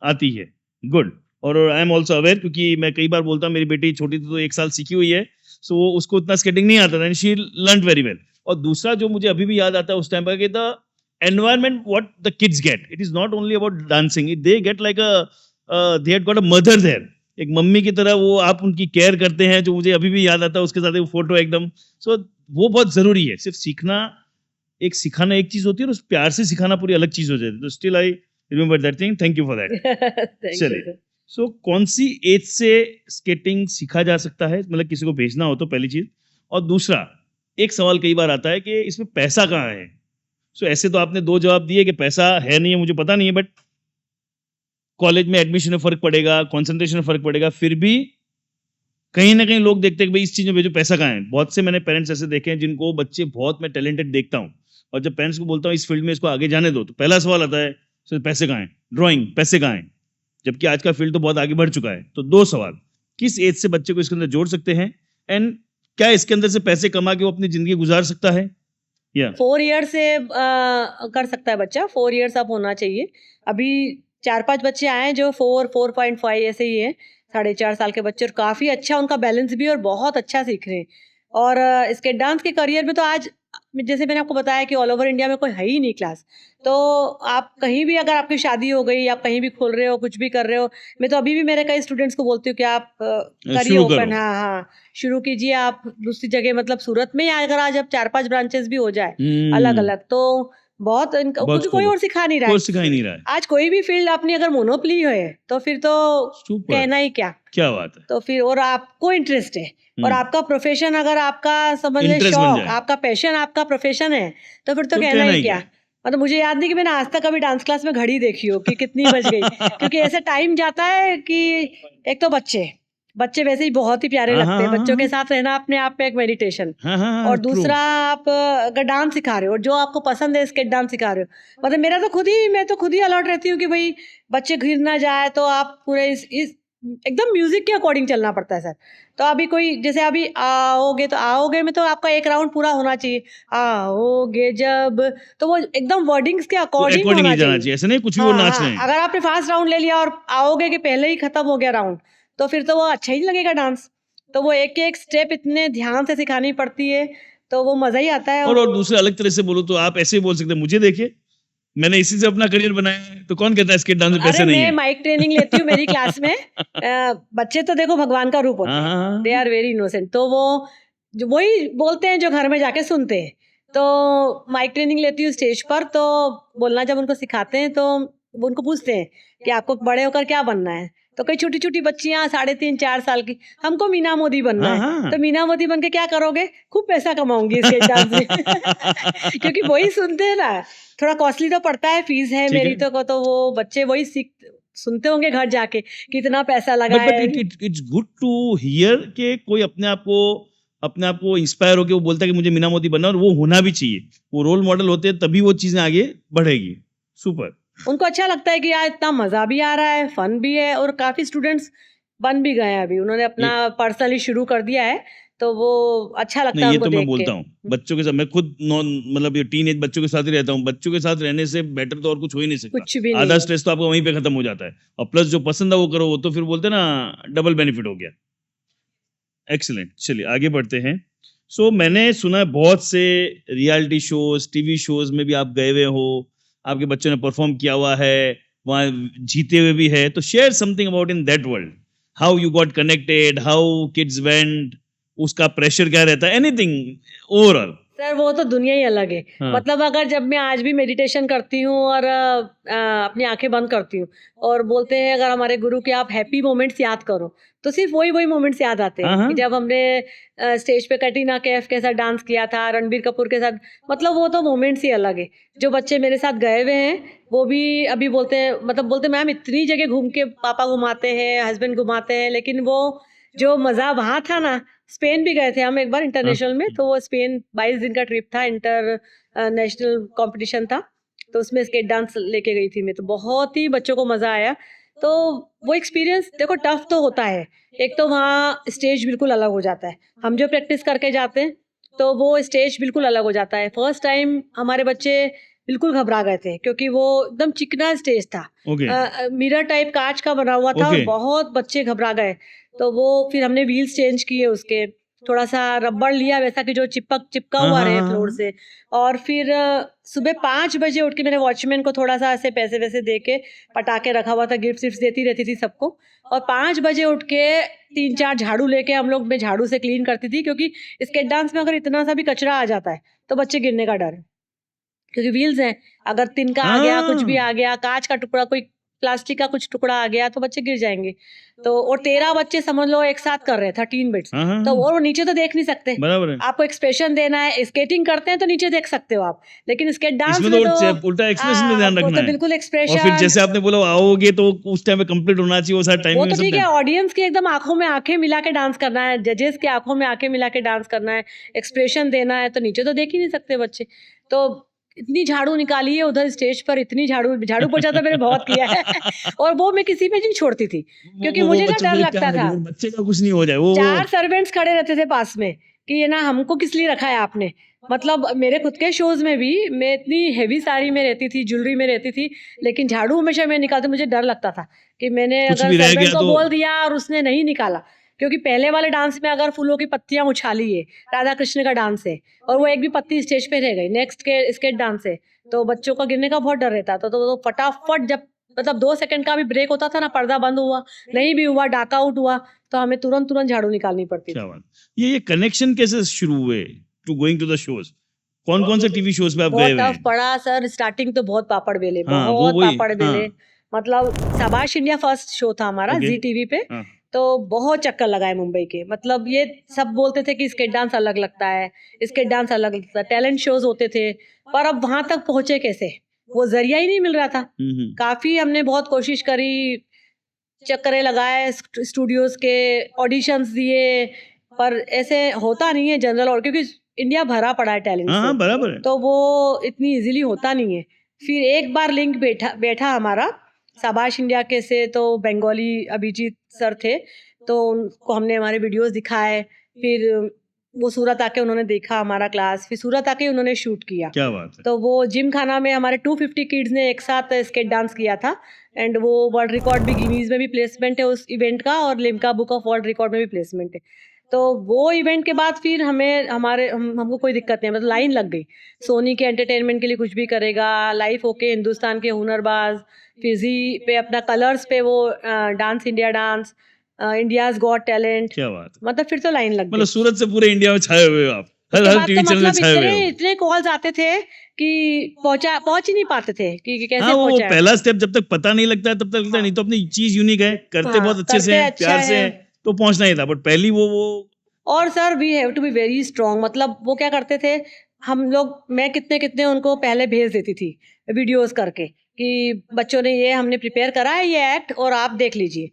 आती है। गुड। और आई एम ऑल्सो अवेयर क्योंकि मैं कई बार बोलता हूँ मेरी बेटी छोटी थी तो 1 साल सीखी हुई है, सो उसको उतना स्केटिंग नहीं आता था and she learned very well. और दूसरा जो मुझे अभी भी याद आता है उस टाइम पर कि the environment what the kids get, it is not only about dancing, they get like a they had got a mother there, एक मम्मी की तरह वो आप उनकी केयर करते हैं जो मुझे अभी भी याद आता है उसके साथ एक फोटो एकदम। सो वो बहुत जरूरी है। सिर्फ सीखना एक सिखाना एक चीज होती है और उस प्यार से सिखाना पूरी अलग चीज हो जाती है। तो still I remember that thing, thank you for that. Thank चलिए, यू। सो कौन सी एज से स्केटिंग सीखा जा सकता है, मतलब किसी को भेजना हो तो पहली चीज। और दूसरा एक सवाल कई बार आता है कि इसमें पैसा कहाँ है। सो ऐसे तो आपने 2 जवाब दिए कि पैसा है नहीं है मुझे पता नहीं है, बट कॉलेज में एडमिशन में फर्क पड़ेगा, कंसंट्रेशन में फर्क पड़ेगा, फिर भी कहीं ना कहीं लोग देखते हैं कि भाई इस चीज में भेजो, पैसा कहाँ है। बहुत से मैंने पेरेंट्स ऐसे देखे हैं जिनको बच्चे बहुत मैं टैलेंटेड देखता हूँ और जब पेरेंट्स को बोलता हूँ इस फील्ड में इसको आगे जाने दो तो पहला सवाल आता है सर पैसे कहाँ हैं, ड्राइंग पैसे कहाँ हैं, जबकि आज का फील्ड तो बहुत आगे बढ़ चुका है। तो 2 सवाल, किस एज से बच्चे को इसके अंदर जोड़ सकते हैं एंड क्या इसके अंदर से पैसे कमा के वो अपनी जिंदगी गुजार सकता है? या 4 ईयर से कर सकता है बच्चा, 4 ईयर्स अब होना चाहिए। अभी 4-5 बच्चे आए हैं जो 4, 4.5 ऐसे ही हैं, 4.5 साल के बच्चे, और काफ़ी अच्छा उनका बैलेंस भी है और बहुत अच्छा सीख रहे हैं। और इसके डांस के करियर में तो आज जैसे मैंने आपको बताया कि ऑल ओवर इंडिया में कोई है ही नहीं क्लास। तो आप कहीं भी, अगर आपकी शादी हो गई, आप कहीं भी खोल रहे हो, कुछ भी कर रहे हो, मैं तो अभी भी मेरे कई स्टूडेंट्स को बोलती हूँ कि आप करिए शुरू ओपन, करो। हाँ, हाँ, शुरू कीजिए आप दूसरी जगह, मतलब सूरत में ही अगर आज अब 4-5 ब्रांचेस भी हो जाए अलग-अलग, तो बहुत इनका, बहुत क्योंकि कोई स्कोप है, और सिखा नहीं रहा कोई है। सिखा ही नहीं रहा है। आज कोई भी फील्ड अपनी अगर मोनोपोली है, तो फिर तो सुपर, कहना ही क्या। क्या बात है। तो फिर, और आपको इंटरेस्ट है और आपका प्रोफेशन, अगर आपका समझ लें इंटरेस्ट बन शौक, जाए आपका पैशन, आपका प्रोफेशन है, तो फिर तो तो कहना ही क्या। मतलब मुझे याद नहीं कि मैंने आज तक कभी डांस क्लास में घड़ी देखी हो कि कितनी बज गई, क्योंकि ऐसे टाइम जाता है कि एक तो बच्चे वैसे ही बहुत ही प्यारे हाँ हाँ लगते हैं, हाँ बच्चों के हाँ साथ रहना अपने आप में एक मेडिटेशन। हाँ हाँ हाँ और ट्रू। दूसरा, आप अगर डांस सिखा रहे हो और जो आपको पसंद है, स्केट डांस सिखा रहे हो, मतलब मैं तो खुद ही अलर्ट रहती हूँ कि भाई बच्चे गिर ना जाए, तो आप पूरे इस एकदम म्यूजिक के अकॉर्डिंग चलना पड़ता है सर। तो अभी कोई जैसे अभी आओगे, तो आओगे में तो आपका एक राउंड पूरा होना चाहिए, आओगे जब, तो वो एकदम वर्डिंग्स के वो अकॉर्डिंग अकॉर्डिंग ही होना जाना चाहिए। चाहिए, ऐसा नहीं कुछ भी वो हाँ, नाच रहे हाँ, हैं। अगर आपने फास्ट राउंड ले लिया और आओगे कि पहले ही खत्म हो गया राउंड, तो फिर तो वो अच्छा ही नहीं लगेगा डांस। तो वो एक-एक स्टेप इतने ध्यान से सिखानी पड़ती है, तो वो मज़ा ही आता है। और दूसरे अलग तरह से बोलो तो आप ऐसे ही बोल सकते हैं, मुझे देखिए, मैंने इसी से अपना करियर बनाया है, तो कौन कहता है स्किट डांस में पैसे अरे नहीं मैं है? माइक ट्रेनिंग लेती हूँ मेरी क्लास में। बच्चे तो देखो भगवान का रूप होते हाँ, हैं, हाँ, हाँ, दे आर वेरी इनोसेंट, तो वो वही बोलते हैं जो घर में जाके सुनते हैं। तो माइक ट्रेनिंग लेती हूँ स्टेज पर, तो बोलना जब उनको सिखाते हैं, तो वो उनको पूछते हैं कि आपको बड़े होकर क्या बनना है। तो कई छोटी छोटी बच्चियां 3.5-4 साल की, हमको मीना मोदी बनना हाँ, है। हाँ। तो मीना मोदी बन के क्या करोगे? खूब पैसा कमाऊंगी इसके डांस में। क्योंकि वही सुनते हैं ना, थोड़ा कॉस्टली तो पड़ता है, फीस है ठीक मेरी, है। तो वो बच्चे वही सीख सुनते होंगे घर जाके, कितना पैसा लगा बट है। इट्स गुड टू हियर कि कोई अपने आप को इंस्पायर होके वो बोलता है कि मुझे मीना मोदी बनना है, और वो होना भी चाहिए। वो रोल मॉडल होते हैं तभी वो चीजें आगे बढ़ेगी। सुपर। उनको अच्छा लगता है कि यार इतना मजा भी आ रहा है, फन भी है, और काफी स्टूडेंट्स बन भी गए हैं अभी, उन्होंने अपना ये पर्सनली शुरू कर दिया है, तो वो अच्छा लगता नहीं, है ये उनको तो मैं देख के। बोलता हूँ बच्चों के साथ, मैं खुद नॉन मतलब ये टीन एज बच्चों के साथ ही रहता हूँ। बच्चों के साथ रहने से बेटर तो और कुछ हो ही नहीं सकता। कुछ भी आधा नहीं। स्ट्रेस तो आपका वहीं पे खत्म हो जाता है, और प्लस जो पसंद है वो करो, वो तो फिर बोलते हैं ना डबल बेनिफिट हो गया। एक्सीलेंट, चलिए आगे बढ़ते हैं। मैंने सुना है बहुत से रियलिटी शोज, टीवी शोज में भी आप गए हुए हो, आपके बच्चों ने परफॉर्म किया हुआ है, वहाँ जीते हुए भी है। तो share something about in that world, how you got connected, how kids went, उसका प्रेशर क्या रहता है, एनीथिंग ओवरऑल। सर वो तो दुनिया ही अलग है। हाँ मतलब अगर जब मैं आज भी मेडिटेशन करती हूँ और अपनी आंखें बंद करती हूँ, और बोलते हैं अगर हमारे गुरु के आप हैप्पी मोमेंट्स याद करो, तो सिर्फ वही वही मोमेंट्स याद आते हाँ हैं हाँ कि जब हमने स्टेज पे कटरीना कैफ के साथ डांस किया था, रणबीर कपूर के साथ। मतलब वो तो मोमेंट्स ही अलग है। जो बच्चे मेरे साथ गए हुए हैं, वो भी अभी बोलते हैं, मतलब बोलते हैं मैम इतनी जगह घूम के पापा घुमाते हैं, हस्बैंड घुमाते हैं, लेकिन वो जो मज़ा वहाँ था ना, स्पेन भी गए थे हम एक बार हाँ इंटरनेशनल में, तो वो स्पेन 22 दिन का ट्रिप था, इंटर नेशनल कंपटीशन था, तो उसमें स्केट डांस लेके गई थी मैं, तो बहुत ही बच्चों को मज़ा आया। तो वो एक्सपीरियंस देखो टफ तो होता है, एक तो वहाँ स्टेज बिल्कुल अलग हो जाता है, हम जो प्रैक्टिस करके जाते हैं, तो वो स्टेज बिल्कुल अलग हो जाता है। फर्स्ट टाइम हमारे बच्चे बिल्कुल घबरा गए थे, क्योंकि वो एकदम चिकना स्टेज था, ओके मिरर टाइप कांच का बना हुआ था, और ओके बहुत बच्चे घबरा गए। तो वो फिर हमने व्हील्स चेंज किए उसके, थोड़ा-सा रबड़ लिया वैसा कि जो चिपका हाँ हुआ हाँ रहे हाँ फ्लोर हाँ से। और फिर सुबह 5 बजे उठ के मैंने वॉचमैन को थोड़ा-सा ऐसे पैसे-वैसे दे के पटाखे रखा हुआ था, गिफ्ट्स-विफ्ट्स देती रहती थी सबको। और 5 बजे उठ के 3-4 झाड़ू लेके मैं झाड़ू से क्लीन करती थी, क्योंकि स्केट डांस में अगर इतना सा भी कचरा आ जाता है, तो बच्चे गिरने का डर है। क्योंकि व्हील्स हैं, अगर तिनका आ गया, कुछ भी हाँ आ गया, काँच का टुकड़ा, कोई प्लास्टिक का कुछ टुकड़ा आ गया, तो बच्चे गिर जाएँगे। तो और 13 बच्चे समझ लो एक साथ कर रहे हैं, 13 बिट्स। हाँ हाँ तो हाँ, और वो नीचे तो देख नहीं सकते। बराबर है। आपको एक्सप्रेशन देना है, स्केटिंग करते हैं तो नीचे देख सकते हो आप, लेकिन स्केट डांस इसमें तो में तो उल्टा एक्सप्रेशन में ध्यान वो रखना तो है। बिल्कुल और फिर एक्सप्रेशन। जैसे आपने बोला आओगे तो उस टाइम पे कंप्लीट होना चाहिए, वो सारा वो टाइमिंग तो में सब ठीक है, ध्यान। ऑडियंस की एकदम आँखों में आँखें मिला के डांस करना है, जजेस की आँखों में आँखें मिला के डांस करना है, एक्सप्रेशन देना है, तो नीचे तो देख ही नहीं सकते बच्चे। तो इतनी झाड़ू निकाली है उधर स्टेज पर, इतनी झाड़ू झाड़ू पोछा तो मैंने बहुत किया है। और वो मैं किसी पे नहीं छोड़ती थी, क्योंकि वो मुझे ना बच्चों डर के लिए क्या लगता है कि था। वो बच्चे का कुछ नहीं हो जाए वो 4 सर्वेंट्स खड़े रहते थे पास में कि ये ना हमको किस लिए रखा है आपने। मतलब मेरे खुद के शोज में भी मैं इतनी हेवी साड़ी में रहती थी, ज्वेलरी में रहती थी, लेकिन झाड़ू हमेशा मैं निकालती, मुझे डर लगता था कि मैंने कुछ अगर भी रह सर्वेंट गया को तो बोल दिया और उसने नहीं निकाला, क्योंकि पहले वाले डांस में अगर फूलों की पत्तियां उछाली है, राधा कृष्ण का डांस है, और वो एक भी पत्ती स्टेज पे रह गई, नेक्स्ट के स्केट डांस है, तो बच्चों का गिरने का बहुत डर रहता था। तो फटाफट जब मतलब 2 सेकंड का भी ब्रेक होता था ना, पर्दा बंद हुआ, नहीं भी हुआ, डाक आउट हुआ, तो हमें तुरंत तुरंत झाड़ू निकालनी पड़ती क्या थी। बात। ये कनेक्शन कैसे शुरू हुए to going to the shows? कौन कौन से टीवी शोज पे आप बहुत गए हुए टफ हैं? पड़ा सर, स्टार्टिंग तो बहुत पापड़ बेले, हाँ वो बहुत वही, पापड़ बेले। हाँ मतलब शाबाश इंडिया फर्स्ट शो था हमारा ओके, जी टीवी पे, हाँ तो बहुत चक्कर लगाए मुंबई के। मतलब ये सब बोलते थे कि स्केट डांस अलग लगता है, स्केट डांस अलग लगता है, टैलेंट शोज होते थे, पर अब वहां तक पहुंचे कैसे, वो जरिया ही नहीं मिल रहा था। हम्म। काफी हमने बहुत कोशिश करी, चक्करे लगाए, स्टूडियोज के ऑडिशंस दिए, पर ऐसे होता नहीं है जनरल, और क्योंकि इंडिया भरा पड़ा है टैलेंट हाँ से, हाँ बराबर है। तो वो इतनी इजीली होता नहीं है। फिर एक बार लिंक बैठा बैठा हमारा शाबाश इंडिया के से, तो बंगाली अभिजीत सर थे, तो उनको हमने हमारे वीडियोस दिखाए। फिर वो सूरत आके उन्होंने देखा हमारा क्लास, फिर सूरत आके उन्होंने शूट किया। क्या बात है। तो वो जिम खाना में हमारे 250 किड्स ने एक साथ स्केट डांस किया था, एंड वो वर्ल्ड रिकॉर्ड भी, गिनीज में भी प्लेसमेंट है उस इवेंट का, और Limca book of world record में भी प्लेसमेंट है। तो वो इवेंट के बाद फिर हमको कोई दिक्कत नहीं, मतलब लाइन लग गई। सोनी के एंटरटेनमेंट के लिए कुछ भी करेगा, लाइफ ओके, हिंदुस्तान के हुनरबाज, फिर जी पे अपना कलर्स पे वो dance India dance, India's got talent, क्या बात है। मतलब फिर तो लाइन लग मतलब गई। सूरत से पूरे इंडिया में छाए हुए हो आप, हर उसके हर बाद टीवी तो चैनल में मतलब छाए हुए इतने हो। इतने कॉल्स आते थे कि पहुंच ही नहीं पाते थे कि कैसे हाँ वो पहुंचाए। पहला स्टेप जब तक पता नहीं लगता है तब तक लगता है, हाँ नहीं तो अपनी चीज यूनिक है, करते हाँ, बहुत अच्छे से करते हैं, अच्छा प्यार से है। हैं, तो पहुंचना ही था, बट पहली वो और sir we have to be very strong, मतलब वो क्या करते थे, हम लोग, मैं कितने कितने उनको पहले भेज देती थी वीडियोस करके कि बच्चों ने ये हमने प्रिपेयर करा है ये एक्ट, और आप देख लीजिए,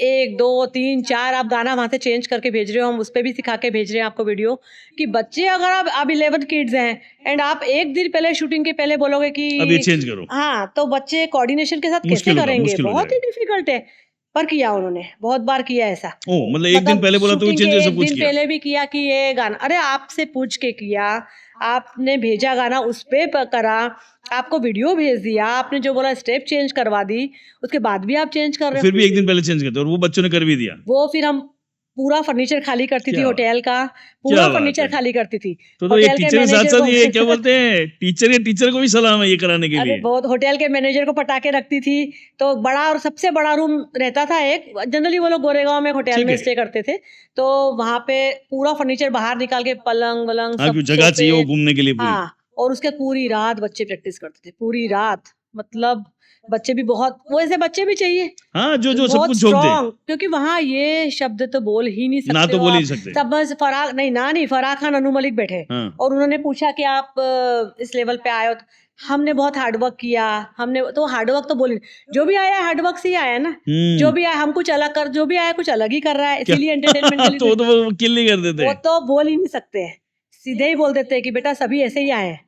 1 2 3 4 आप गाना वहां से चेंज करके भेज रहे हो, हम उस पर भी सिखा के भेज रहे हैं आपको वीडियो, कि बच्चे अगर आप अब 11 किड्स हैं, एंड आप एक दिन पहले शूटिंग के पहले बोलोगे कि अब ये चेंज करो, हाँ, तो बच्चे कोऑर्डिनेशन के साथ कैसे मुश्किल होगा, करेंगे, मुश्किल हो बहुत ही जाएगा। डिफिकल्ट है। पर किया उन्होंने, बहुत बार किया ऐसा। ओ मतलब एक दिन मतलब पहले बोला तो वो शूटिंग के चेंज सब एक कुछ दिन किया। पहले भी किया कि ये गाना, अरे आपसे पूछ के किया, आपने भेजा गाना उस पे करा, आपको वीडियो भेज दिया, आपने जो बोला स्टेप चेंज करवा दी, उसके बाद भी आप चेंज कर रहे फिर हो। भी एक दिन पहले चेंज करते और वो बच्चों ने कर भी दिया। वो फिर हम पूरा फर्नीचर खाली करती थी क्या बात, होटल का, क्या पूरा बात फर्नीचर है। खाली करती थी तो ये होटल के टीचर के साथ मैनेजर साथ ये क्या को बोलते हैं, टीचर के टीचर को भी सलाम है ये कराने के अरे लिए। बहुत, होटल के मैनेजर को पटाके रखती थी, तो बड़ा और सबसे बड़ा रूम रहता था एक, जनरली वो लोग गोरेगांव में होटल ठीक में है, स्टे करते थे, तो वहां पे पूरा फर्नीचर बाहर निकाल के, पलंग वलंग हाँ सब क्यों जगह सोफे, चाहिए वो घूमने के लिए पूरी। हाँ, और उसके पूरी रात बच्चे प्रैक्टिस करते थे, पूरी रात। मतलब बच्चे भी बहुत, वो ऐसे बच्चे भी चाहिए हाँ जो जो सब बहुत कुछ झोंक दे, स्ट्रॉन्ग, क्योंकि वहां ये शब्द तो बोल ही नहीं ना सकते तो हो बोल ही आप। नहीं सकते। सब बस फराह नहीं, ना नहीं, फराह खान अनु मलिक बैठे, हाँ और उन्होंने पूछा कि आप इस लेवल पे आए हो, तो हमने बहुत हार्डवर्क किया, हमने तो हार्डवर्क तो बोली, जो भी आया हार्डवर्क से ही आया ना, जो भी आया हम कुछ अलग कर, जो भी आया कुछ अलग ही कर रहा है, क्या इसीलिए एंटरटेनमेंट के लिए तो वो किल नहीं कर देते। वो तो बोल ही नहीं सकते हैं, सीधे ही बोल देते हैं कि बेटा सभी ऐसे ही आए हैं,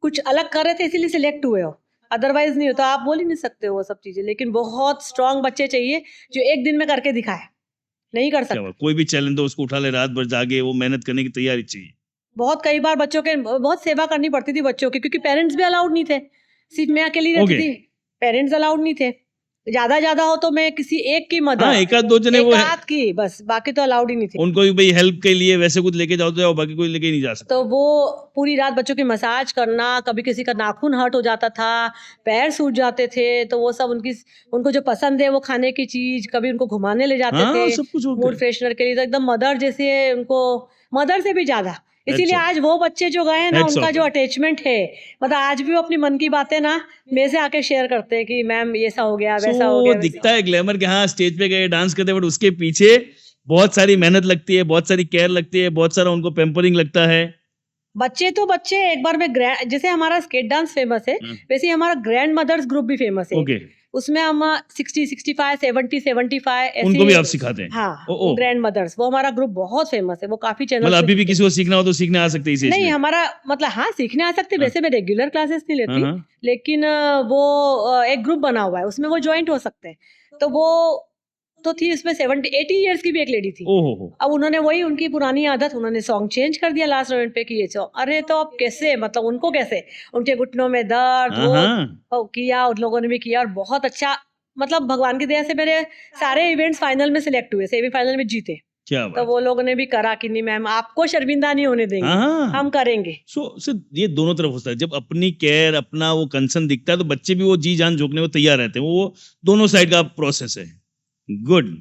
कुछ अलग कर रहे थे इसीलिए सिलेक्ट हुए हो, अदरवाइज नहीं होता, आप बोल ही नहीं सकते हो वो सब चीजें। लेकिन बहुत स्ट्रांग बच्चे चाहिए जो एक दिन में करके दिखाए, नहीं कर क्या सकते। बात, कोई भी चैलेंज दो उसको उठा ले, रात भर जागे, वो मेहनत करने की तैयारी चाहिए। बहुत कई बार बच्चों के बहुत सेवा करनी पड़ती थी बच्चों की, क्योंकि पेरेंट्स भी अलाउड नहीं थे, सिर्फ मैं अकेली रहती ओके, थी, पेरेंट्स अलाउड नहीं थे, ज्यादा हो तो मैं किसी एक की हाँ मदद, एक आध दो जने एक वो है, आध की बस, बाकी तो अलाउड ही नहीं थे। उनको भी भाई हेल्प के लिए वैसे कुछ लेके जाओ तो जाओ, बाकी कोई लेके नहीं जा सकते। तो वो पूरी रात बच्चों की मसाज करना, कभी किसी का नाखून हर्ट हो जाता था, पैर सूज जाते थे, तो वो सब उनको जो पसंद है वो खाने की चीज, कभी उनको घुमाने ले जाते थे हाँ सब कुछ होते मूड हैं। फ्रेशनर के लिए, तो एकदम मदर जैसे उनको, मदर से भी ज्यादा। इसीलिए Heads आज वो बच्चे जो गए हैं ना, Heads उनका off जो है। अटैचमेंट है, मतलब आज भी वो अपनी मन की बातें ना मेरे से आके शेयर करते हैं कि मैम ये ऐसा हो गया, सो वैसा हो गया, वैसा दिखता है ग्लैमर के, हाँ स्टेज पे गए डांस करते, बट उसके पीछे बहुत सारी मेहनत लगती है, बहुत सारी केयर लगती है, बहुत सारा उनको पेम्परिंग लगता है। बच्चे तो बच्चे, एक बार में जैसे हमारा स्केट डांस फेमस है, वैसे ही हमारा ग्रैंड मदर्स ग्रुप भी फेमस है। ओके, उसमें हम 60 65 70 75 उनको भी ऐसी, आप सिखाते हैं। हाँ, ओ ओ ग्रैंड मदर्स, वो हमारा ग्रुप बहुत फेमस है, वो काफी चैनल मतलब पे अभी भी दिखते किसी हैं। को सीखना हो तो सीखने आ सकते हैं इस एज नहीं में। हमारा मतलब, हाँ सीखने आ सकते, हाँ वैसे मैं रेगुलर क्लासेस नहीं हाँ लेती, हाँ। लेकिन वो एक ग्रुप बना हुआ है, उसमें वो ज्वाइंट हो सकते हैं, तो वो तो थी इसमें 80 इयर्स की भी एक लेडी थी। ओहो हो अब उन्होंने वही उनकी पुरानी आदत, उन्होंने सॉन्ग चेंज कर दिया लास्ट मोमेंट पे कि ये सॉन्ग, अरे तो अब कैसे, मतलब उनको कैसे, उनके घुटनों में दर्द हाँ वो हाँ किया, उन लोगों ने भी किया और बहुत अच्छा, मतलब भगवान की दया से मेरे सारे इवेंट्स फाइनल में सिलेक्ट हुए, सेमीफाइनल में जीते। क्या तो बात वो लोगों ने भी करा कि नहीं मैम आपको शर्मिंदा नहीं होने देंगे, हाँ हम करेंगे। सो ये दोनों तरफ होता है, जब अपनी केयर अपना वो कंसर्न दिखता है तो बच्चे भी वो जी जान झोंकने को तैयार रहते हैं, वो दोनों साइड का प्रोसेस है। गुड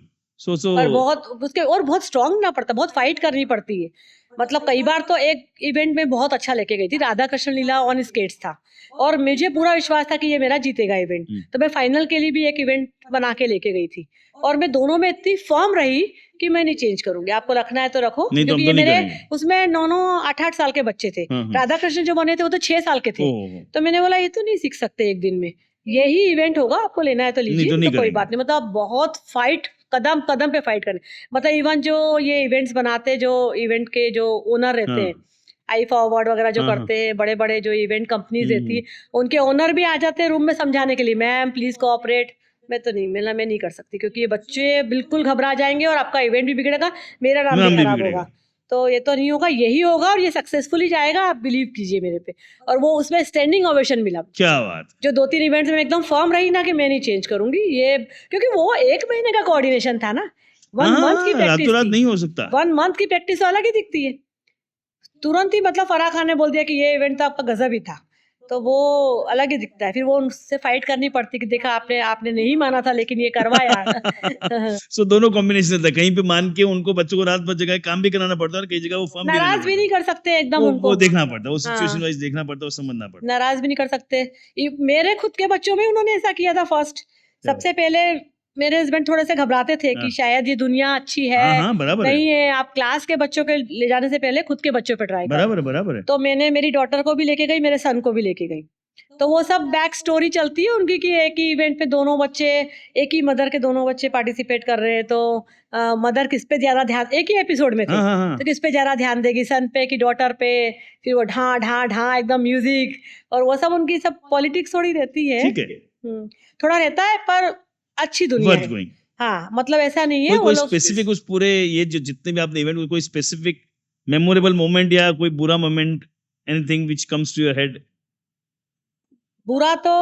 सो पर बहुत उसके और बहुत स्ट्रांग ना पड़ता, बहुत फाइट करनी पड़ती है। मतलब कई बार तो एक इवेंट में बहुत अच्छा लेके गई थी, राधा कृष्ण लीला ऑन स्केट्स था और मुझे पूरा विश्वास था कि ये मेरा जीतेगा इवेंट, तो मैं फाइनल के लिए भी एक इवेंट बना के लेके गई थी और मैं दोनों में इतनी फर्म रही कि मैं नहीं चेंज करूंगी, आपको रखना है तो रखो, नहीं तो हम क्योंकि तो ये नहीं मेरे करेंगे। उसमें 9-8 साल के बच्चे थे। हाँ, हाँ। राधा कृष्ण जो बने थे वो तो 6 साल के थे। ओहो तो मैंने बोला ये तो नहीं सीख सकते एक दिन में, यही इवेंट होगा, आपको लेना है तो नहीं लीजिए, तो तो नहीं कोई करेंगे। बात नहीं। मतलब बहुत फाइट, कदम कदम पे फाइट करने, मतलब इवन जो ये इवेंट्स बनाते, जो इवेंट के जो ओनर रहते हाँ हैं, आई फॉरवर्ड वगैरह जो हाँ हाँ करते हैं, बड़े बड़े जो इवेंट कंपनीज रहती हम्म है, उनके ओनर भी आ जाते हैं रूम में समझाने के लिए, मैम प्लीज कोऑपरेट। मैं तो नहीं, मैं नहीं कर सकती, क्योंकि ये बच्चे बिल्कुल घबरा जाएंगे और आपका इवेंट भी बिगड़ेगा, मेरा नाम भी नाम भी खराब बिगड़ेगा। होगा। तो ये तो नहीं होगा, यही होगा और ये सक्सेसफुली जाएगा, आप बिलीव कीजिए मेरे पे। और वो उसमें स्टैंडिंग ओवेशन मिला। क्या बात जो 2-3 इवेंट्स में एकदम फर्म रही ना कि मैं नहीं चेंज करूंगी ये, क्योंकि वो 1 महीने का कोऑर्डिनेशन था ना, 1 मंथ की हाँ प्रैक्टिस रातों रात थी। नहीं हो सकता। 1 मंथ की प्रैक्टिस तो अलग ही दिखती है। तुरंत ही मतलब फराह खान ने बोल दिया कि ये इवेंट तो आपका गजब ही था, तो वो अलग ही दिखता है। फिर वो उनसे फाइट करनी पड़ती कि देखा आपने आपने नहीं माना था लेकिन ये करवाया। सो दोनों कॉम्बिनेशन था, कहीं पे मान के उनको बच्चों को रात भर जगह काम भी कराना पड़ता है और कई जगह वो फर्म भी रहना नाराज भी पड़ता नहीं है। कर सकते एकदम वो उनको। देखना पड़ता है, वो सिचुएशन हाँ, वाइज देखना पड़ता है, वो समझना पड़ता है। नाराज भी नहीं कर सकते। मेरे खुद के बच्चों में उन्होंने ऐसा किया था फर्स्ट। क्या सबसे पहले मेरे हस्बैंड थोड़े से घबराते थे हाँ कि शायद ये दुनिया अच्छी हाँ है, हाँ बराबर है नहीं है। आप क्लास के बच्चों के ले जाने से पहले खुद के बच्चों पे ट्राई करो। बराबर है। तो मैंने मेरी डॉटर को भी लेके गई, मेरे सन को भी लेके गई। तो वो सब बैक स्टोरी चलती है उनकी कि एक ही इवेंट पे दोनों बच्चे, एक ही मदर के दोनों बच्चे पार्टिसिपेट कर रहे हैं, तो मदर किस पे ज्यादा ध्यान, एक ही एपिसोड में थे, हाँ हाँ हाँ तो किस पे ज्यादा ध्यान देगी, सन पे कि डॉटर पे। फिर वो ढां ढां ढां एकदम म्यूजिक, और वो सब उनकी सब पॉलिटिक्स थोड़ी रहती है। ठीक है। थोड़ा रहता है पर अच्छी दुनिया वर्थ है। गोइंग। हाँ, मतलब ऐसा नहीं है कोई वो कोई लोग। स्पेसिफिक उस पूरे ये जो जितने भी आपने इवेंट, कोई स्पेसिफिक मेमोरेबल मोमेंट या कोई बुरा moment, anything which comes to your head? बुरा तो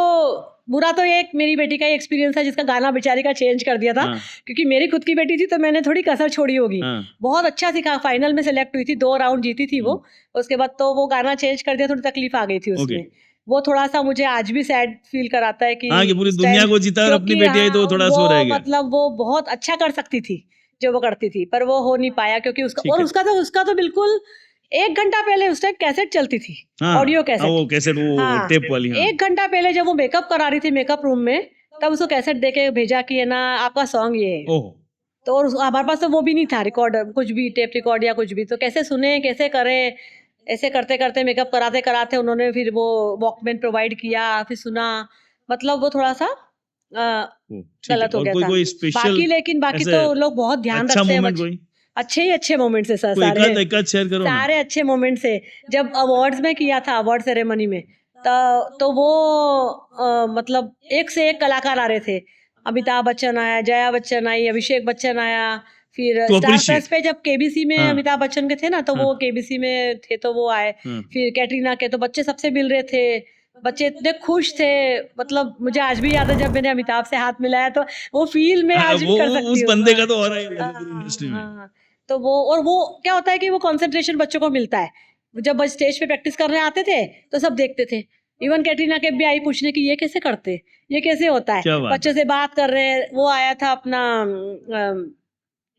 बुरा तो एक मेरी बेटी का ही एक्सपीरियंस है जिसका गाना बेचारी का चेंज कर दिया था। हाँ क्योंकि मेरी खुद की बेटी थी तो मैंने थोड़ी कसर छोड़ी होगी। हाँ बहुत अच्छा सिखा, फाइनल में सेलेक्ट हुई थी, 2 राउंड जीती थी वो। उसके बाद तो वो गाना चेंज कर दिया, थोड़ी तकलीफ आ गई थी ओके। उसमें। वो थोड़ा सा मुझे आज भी सैड फील कराता है कि हाँ कि पूरी उस दुनिया टाइम, को जीता और अपनी क्योंकि बेटी आई तो वो थोड़ा सो रह वो गया। मतलब वो बहुत अच्छा कर सकती थी जो वो करती थी, पर वो हो नहीं पाया क्योंकि उसका, ठीक और है। उसका तो बिल्कुल 1 घंटा पहले उस टाइम कैसेट चलती थी, हाँ ऑडियो हाँ कैसेट। वो कैसेट, वो हाँ, टेप वाली। हाँ 1 घंटा पहले जब वो मेकअप करा रही थी मेकअप रूम में, तब उसको कैसेट दे के भेजा कि है ना आपका सॉन्ग ये है। ओह तो और हमारे पास तो वो भी नहीं था रिकॉर्डर, कुछ भी टेप रिकॉर्ड या कुछ भी, तो कैसे सुने कैसे करें। ऐसे करते करते मेकअप कराते कराते उन्होंने फिर वो वॉकमैन प्रोवाइड किया, फिर सुना। मतलब वो थोड़ा सा ठीक है। गलत हो और गया कोई था। कोई स्पेशल बाकी ऐसे तो लोग बहुत ध्यान अच्छा रखते हैं मोमेंट कोई अच्छे ही अच्छे मोमेंट्स है सर, कोई सारे एकाध शेयर करो ना। सारे अच्छे मोमेंट्स है। जब अवार्ड्स में किया था, अवार्ड सेरेमनी में, तो वो मतलब एक से एक कलाकार आ रहे थे। अमिताभ बच्चन आया, जया बच्चन आई, अभिषेक बच्चन आया। फिर टू स्टार अप्रिशिएट। प्लस पे जब केबीसी में हाँ अमिताभ बच्चन के थे ना, तो हाँ वो केबीसी में थे तो वो आए। हाँ फिर कैटरीना के, तो बच्चे सबसे मिल रहे थे, बच्चे इतने खुश थे। मतलब मुझे आज भी याद है जब मैंने अमिताभ से हाथ मिलाया, तो वो फील मैं आज भी वो कर सकती उस हूँ। बंदे का तो और ही अलग है हाँ, पूरी इंडस्ट्री में। हाँ, हाँ। तो वो, और वो क्या होता है कि वो कंसंट्रेशन बच्चों को मिलता है। जब बस स्टेज पे प्रैक्टिस करने आते थे तो सब देखते थे। इवन कैटरीना कैफ भी आई पूछने की ये कैसे करते, ये कैसे होता है। क्या बात बच्चों है। से बात कर रहे हैं। वो आया था अपना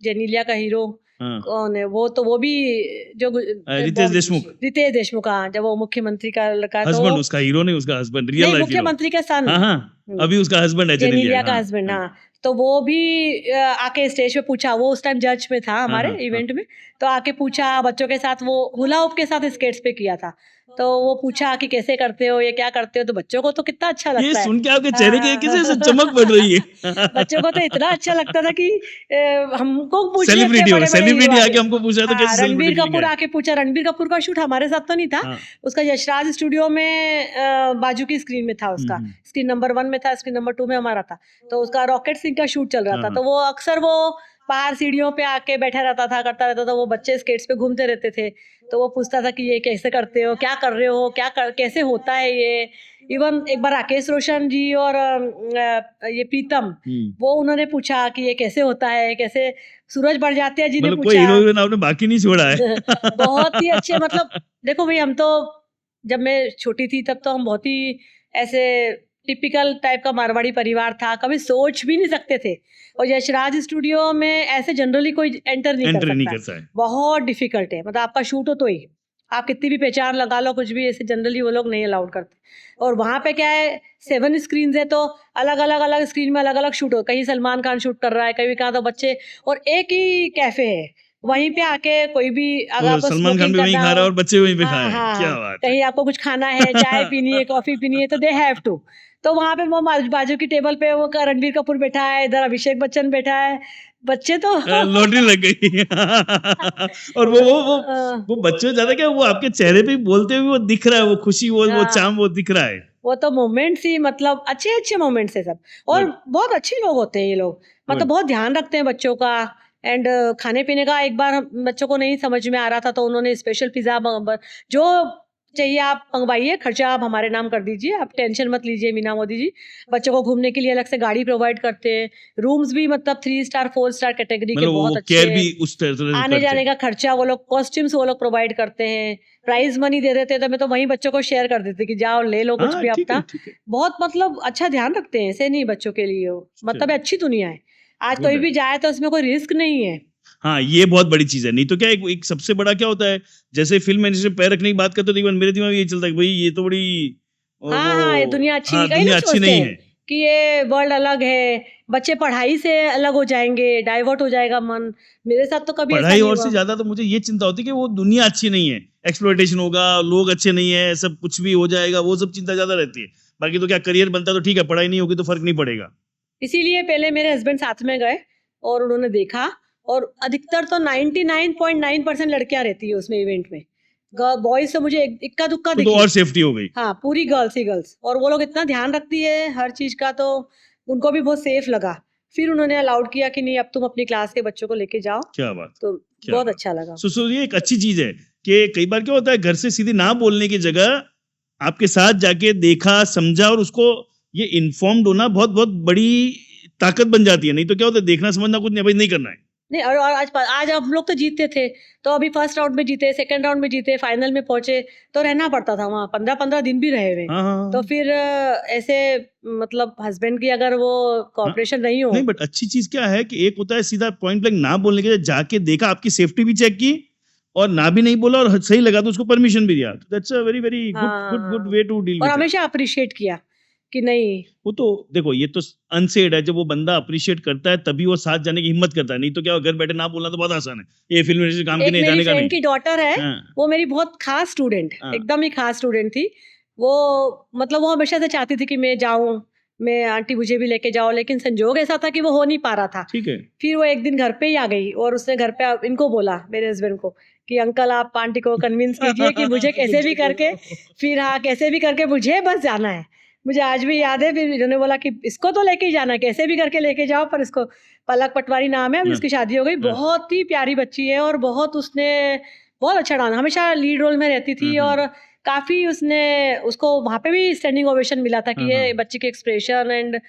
जेनिलिया का हीरो, हाँ कौन है वो, तो वो भी जो रितेश देशमुख रितेश देशमुख, हाँ, जब वो मुख्यमंत्री का लड़का है, तो हस्बैंड, वो उसका हीरो नहीं, उसका हस्बैंड, रियल नहीं, लाइफ हीरो। मुख्यमंत्री का सन। हाँ हाँ अभी उसका हस्बैंड है जेनिलिया जेनेलिया। का हाँ हस्बैंड, हाँ हाँ। तो वो भी आके स्टेज पे पूछा, वो उस टाइम जज में था हाँ हमारे हाँ हाँ इवेंट में। तो आके पूछा बच्चों के साथ, वो हुला हुप के साथ स्केट्स पे किया था। तो वो पूछा कि कैसे करते हो, ये क्या करते हो, तो बच्चों को तो कितना अच्छा ये लगता है। सुन के आपके चेहरे के हाँ। किसी से चमक बढ़ रही है। बच्चों को तो इतना अच्छा लगता था कि हमको पूछ रहे थे सेलिब्रिटी हो, बड़े बड़े हीरो सेलिब्रिटी आके। आके हमको पूछा तो हाँ, कैसे रणबीर सेलिब्रिटी फीलिंग कपूर है? आके पूछा। रणबीर कपूर का शूट हमारे साथ तो नहीं था, हाँ। उसका यशराज स्टूडियो में बाजू की स्क्रीन में था उसका। हम्म। स्क्रीन नंबर 1 में था, स्क्रीन नंबर 2 में हमारा था। तो उसका रॉकेट सिंह का शूट चल रहा हाँ, था, हाँ। तो वो अक्सर वो बाहर सीढ़ियों पे आके बैठा रहता था, करता रहता था। वो बच्चे स्केट्स पे घूमते रहते थे, तो वो पूछता था कि ये कैसे करते हो, क्या कर रहे हो, कैसे होता है ये। इवन एक बार राकेश रोशन जी और ये प्रीतम, हम्म। वो उन्होंने पूछा कि ये कैसे होता है, कैसे सूरज बड़जात्या जी ने मतलब कोई पूछा। हीरो हीरोइन आपने बाकी नहीं छोड़ा है। बहुत ही अच्छे, मतलब देखो भाई, हम तो जब मैं छोटी थी तब तो हम बहुत ही ऐसे टिपिकल टाइप का मारवाड़ी परिवार था, कभी सोच भी नहीं सकते थे। और यशराज स्टूडियो में ऐसे जनरली कोई एंटर नहीं कर एंट्री नहीं सकता, करता है। बहुत डिफिकल्ट है। मतलब आपका शूट हो तो ही, आप कितनी भी पहचान लगा लो, कुछ भी ऐसे जनरली वो लोग नहीं अलाउड करते। और वहाँ पे क्या है, 7 स्क्रीन है, तो अलग स्क्रीन में अलग अलग शूट हो, कहीं सलमान खान शूट कर रहा है, कहीं कहाँ तो बच्चे, और एक ही कैफे है, वहीं पे आके कोई भी, अगर तो आपको सलमान खान स्मोकिंग भी वहीं करना खा हो, रहा है और बच्चे वहीं पे खा हाँ रहे हैं, हाँ क्या हाँ, बात है। कहीं आपको कुछ खाना है, चाय पीनी है, कॉफी पीनी है, तो दे हैव टू। तो वहां पे वो बाजू की टेबल पे वो रणबीर कपूर बैठा है, इधर अभिषेक बच्चन बैठा है, बच्चे तो लॉटरी लग गई। और अ, वो बच्चे ज्यादा क्या, वो आपके चेहरे पे बोलते हुए वो दिख रहा है, वो खुशी, वो हाँ, चाम वो दिख रहा है। वो तो मोमेंट्स ही, मतलब अच्छे अच्छे मोमेंट्स है सब। और गुड बहुत अच्छे लोग होते हैं ये लोग, मतलब गुड। बहुत ध्यान रखते हैं बच्चों का। एंड खाने पीने का एक बार बच्चों को नहीं समझ में आ रहा था, तो उन्होंने स्पेशल पिज्जा जो चाहिए आप मंगवाइए, खर्चा आप हमारे नाम कर दीजिए, आप टेंशन मत लीजिए मीना मोदी जी। बच्चों को घूमने के लिए अलग से गाड़ी प्रोवाइड करते हैं, रूम्स भी मतलब 3 स्टार 4 स्टार कैटेगरी के मतलब बहुत वो केयर अच्छे। भी उस तरह से आने करते जाने हैं। का खर्चा वो लोग, कॉस्ट्यूम्स वो लोग प्रोवाइड करते हैं, प्राइज मनी दे देते हैं, तो मैं तो वहीं बच्चों को शेयर कर देती कि जाओ ले लो कुछ हाँ भी ठीक है अपना। ठीक है। बहुत मतलब अच्छा ध्यान रखते हैं, ऐसे नहीं बच्चों के लिए वो, मतलब अच्छी दुनिया है। आज गुड कोई है। भी जाए तो उसमें कोई रिस्क नहीं है। हाँ ये बहुत बड़ी चीज है, नहीं तो क्या एक सबसे बड़ा क्या होता है, जैसे फिल्म इंडस्ट्री में पैर रखने की बात करते हो तो इवन मेरे दिमाग में ये चलता है कि भाई ये तो बड़ी हाँ हाँ, ये वो दुनिया अच्छी नहीं, हाँ कई दुनिया लोग अच्छी सोचते नहीं हैं है। कि ये वर्ल्ड अलग है, बच्चे पढ़ाई से अलग हो जाएंगे, डाइवर्ट हो जाएगा मन। मेरे साथ तो कभी ऐसा पढ़ाई नहीं और से हुआ। ज्यादा तो मुझे ये चिंता होती है कि वो दुनिया अच्छी नहीं है, एक्सप्लॉयटेशन होगा, लोग अच्छे नहीं है, सब कुछ भी हो जाएगा, वो सब चिंता ज्यादा रहती है। बाकी तो क्या करियर बनता है तो ठीक है, पढ़ाई नहीं होगी तो फर्क नहीं पड़ेगा। इसीलिए पहले मेरे हस्बैंड साथ में गए और उन्होंने देखा, और अधिकतर तो 99.9% लड़कियां रहती है उसमें इवेंट में। बॉयज तो मुझे इक्का दुक्का तो दिखी। और सेफ्टी हो गई। हाँ, पूरी गर्ल्स ही गर्ल्स, और वो लोग इतना ध्यान रखती है हर चीज का, तो उनको भी बहुत सेफ लगा। फिर उन्होंने अलाउड किया कि नहीं, अब तुम अपनी क्लास के बच्चों को लेके जाओ, क्या बात, तो क्या बहुत बात। अच्छा लगा। सो ये एक अच्छी चीज है कि कई बार क्या होता है, घर से सीधे ना बोलने की जगह आपके साथ जाके देखा समझा और उसको ये इन्फॉर्म्ड होना बहुत बहुत बड़ी ताकत बन जाती है। नहीं तो क्या होता है, देखना समझना कुछ नहीं, भाई नहीं करना है। नहीं, और आज हम लोग तो जीतते थे, तो अभी फर्स्ट राउंड में जीते, सेकंड राउंड में जीते, फाइनल में पहुंचे, तो रहना पड़ता था वहाँ, 15-15 दिन भी रहे हुए। हाँ हाँ तो फिर ऐसे, मतलब हस्बैंड की अगर वो हाँ। कॉपरेशन नहीं हो। नहीं बट अच्छी चीज क्या है कि एक होता है सीधा पॉइंट ब्लैंक ना बोलने के लिए, जाके देखा, आपकी सेफ्टी भी चेक की, और ना भी नहीं बोला और सही लगा तो उसको परमिशन भी दिया, तो that's a very very good good good हाँ, वे टू डील और विद इट। हमेशा अप्रिशिएट किया कि नहीं। वो तो देखो ये तो अनसेड है, जब वो बंदा अप्रिशिएट करता है तभी वो साथ जाने की हिम्मत करता है, नहीं तो क्या घर बैठे ना बोलना तो बहुत आसान है, ये फिल्म इंडस्ट्री काम की एक नहीं, मेरी जाने का फ्रेंड नहीं। की डॉटर है, हाँ वो मेरी बहुत खास स्टूडेंट, हाँ एकदम ही खास स्टूडेंट थी वो। मतलब वो हमेशा से चाहती थी कि मैं जाऊं, मैं आंटी मुझे भी लेके जाओ, लेकिन संजोग ऐसा था कि वो हो नहीं पा रहा था। ठीक है। फिर वो एक दिन घर पे ही आ गई, और उसने घर पे इनको बोला, मेरे हस्बैंड को, कि अंकल आप आंटी को कन्विंस कीजिए कि मुझे कैसे भी करके, फिर हाँ कैसे भी करके मुझे बस जाना है। मुझे आज भी याद है, फिर इन्होंने बोला कि इसको तो लेके ही जाना है, कैसे भी करके लेके जाओ, पर इसको, पलक पटवारी नाम है, अभी हाँ, उसकी शादी हो गई, हाँ, बहुत ही प्यारी बच्ची है, और बहुत उसने बहुत अच्छा डांस, हमेशा लीड रोल में रहती थी, हाँ, और काफी उसने, उसको वहां पे भी स्टैंडिंग ओवेशन मिला था कि हाँ, ये हाँ, बच्ची के एक्सप्रेशन एंड,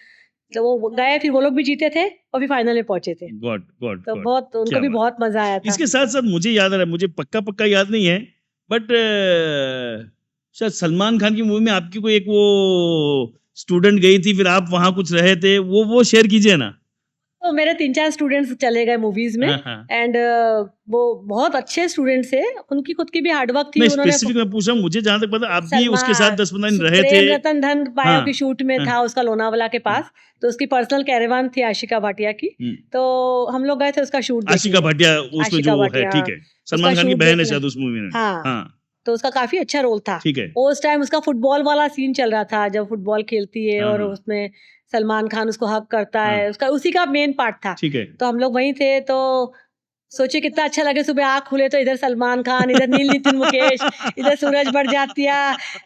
तो वो गए, फिर वो लोग भी जीते थे और फिर फाइनल में पहुंचे थे, गॉड गॉड तो गॉड, बहुत उनको क्या भी बात। बहुत मजा आया था। इसके साथ साथ मुझे याद आ रहा है, मुझे पक्का पक्का याद नहीं है, बट शायद सलमान खान की मूवी में आपकी कोई एक वो स्टूडेंट गई थी, फिर आप वहां कुछ रहे थे, वो शेयर कीजिए ना। तो मेरे 3-4 स्टूडेंट्स चले गए मूवीज में, हाँ हाँ। एंड वो बहुत अच्छे स्टूडेंट्स है, उनकी खुद की भी हार्डवर्क थी, नहीं उन्होंने स्पेसिफिक मैं पूछ रहा हूँ, मुझे जहां तक पता आप भी उसके साथ सलमान 10-15 दिन रहे थे। प्रेम रतन धन बायो हाँ की शूट में हाँ, था उसका, लोनावाला के हाँ, पास, तो उसकी पर्सनल कैरेवान थी आशिका भाटिया की, हम्म। तो हम लोग गए थे उसका शूट आशिका देखने। भाटिया उसमें आशिका जो है, भाटिया, ठीक हाँ, है, उसका सलमान खान की शूट बहन है देखने। शायद उस मूवी में। हाँ, हाँ तो उसका काफी अच्छा रोल था। ठीक है। उस टाइम उसका फुटबॉल वाला सीन चल रहा था, जब फुटबॉल खेलती है हाँ, और हाँ। उसमें सलमान खान उसको हक करता हाँ। है, उसका उसी का मेन पार्ट था। ठीक है। तो हम लोग वहीं थे, तो सोचिए कितना अच्छा लगे, सुबह आँख खुले तो इधर सलमान खान, इधर नील नितिन मुकेश, इधर सूरज बड़जात्या,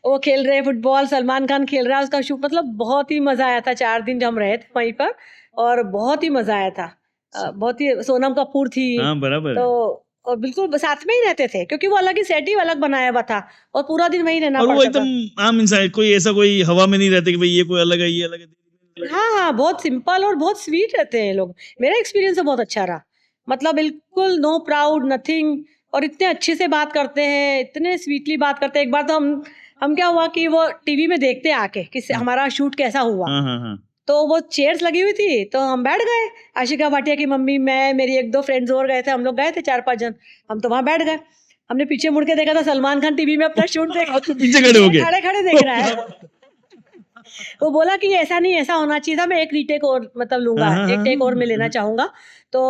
वो खेल रहे हैं फुटबॉल, सलमान खान खेल रहा है उसका शूट, मतलब बहुत ही मजा आया था। 4 दिन जो हम रहे थे वहीं पर, और बहुत ही मजा आया था। बहुत ही, सोनम कपूर थी, हाँ, बराबर तो है। और बिल्कुल साथ में ही रहते थे, क्योंकि वो अलग ही सेट ही अलग बनाया हुआ था और पूरा दिन वहीं रहना और वो पड़ता एकदम था। आम इंसान है, कोई ऐसा कोई हवा में नहीं रहता कि भाई ये कोई अलग है, ये अलग है। हाँ, हाँ, बहुत सिंपल और बहुत स्वीट रहते हैं ये लोग। मेरा एक्सपीरियंस तो बहुत अच्छा रहा। मतलब बिल्कुल नो प्राउड, नथिंग, और इतने अच्छे से बात करते हैं, इतने स्वीटली बात करते हैं। एक बार तो हम क्या हुआ कि वो टीवी में देखते हैं आके कि हाँ। हमारा शूट कैसा हुआ। हाँ, हाँ, हाँ। तो वो चेयर्स लगी हुई थी, तो हम बैठ गए। आशिका भाटिया की मम्मी, मैं, मेरी 1-2 फ्रेंड्स और गए थे, हम लोग गए थे 4-5 जन। हम तो वहाँ बैठ गए। हमने पीछे मुड़ के देखा तो सलमान खान टीवी में अपना शूट देख आप तो पीछे खड़े हो ये गए। खड़े-खड़े देख रहा है। वो बोला कि ऐसा नहीं, ऐसा होना चाहिए था, मैं एक रीटेक और मतलब लूँगा, हाँ, हाँ, एक टेक और मैं लेना हाँ। चाहूँगा। तो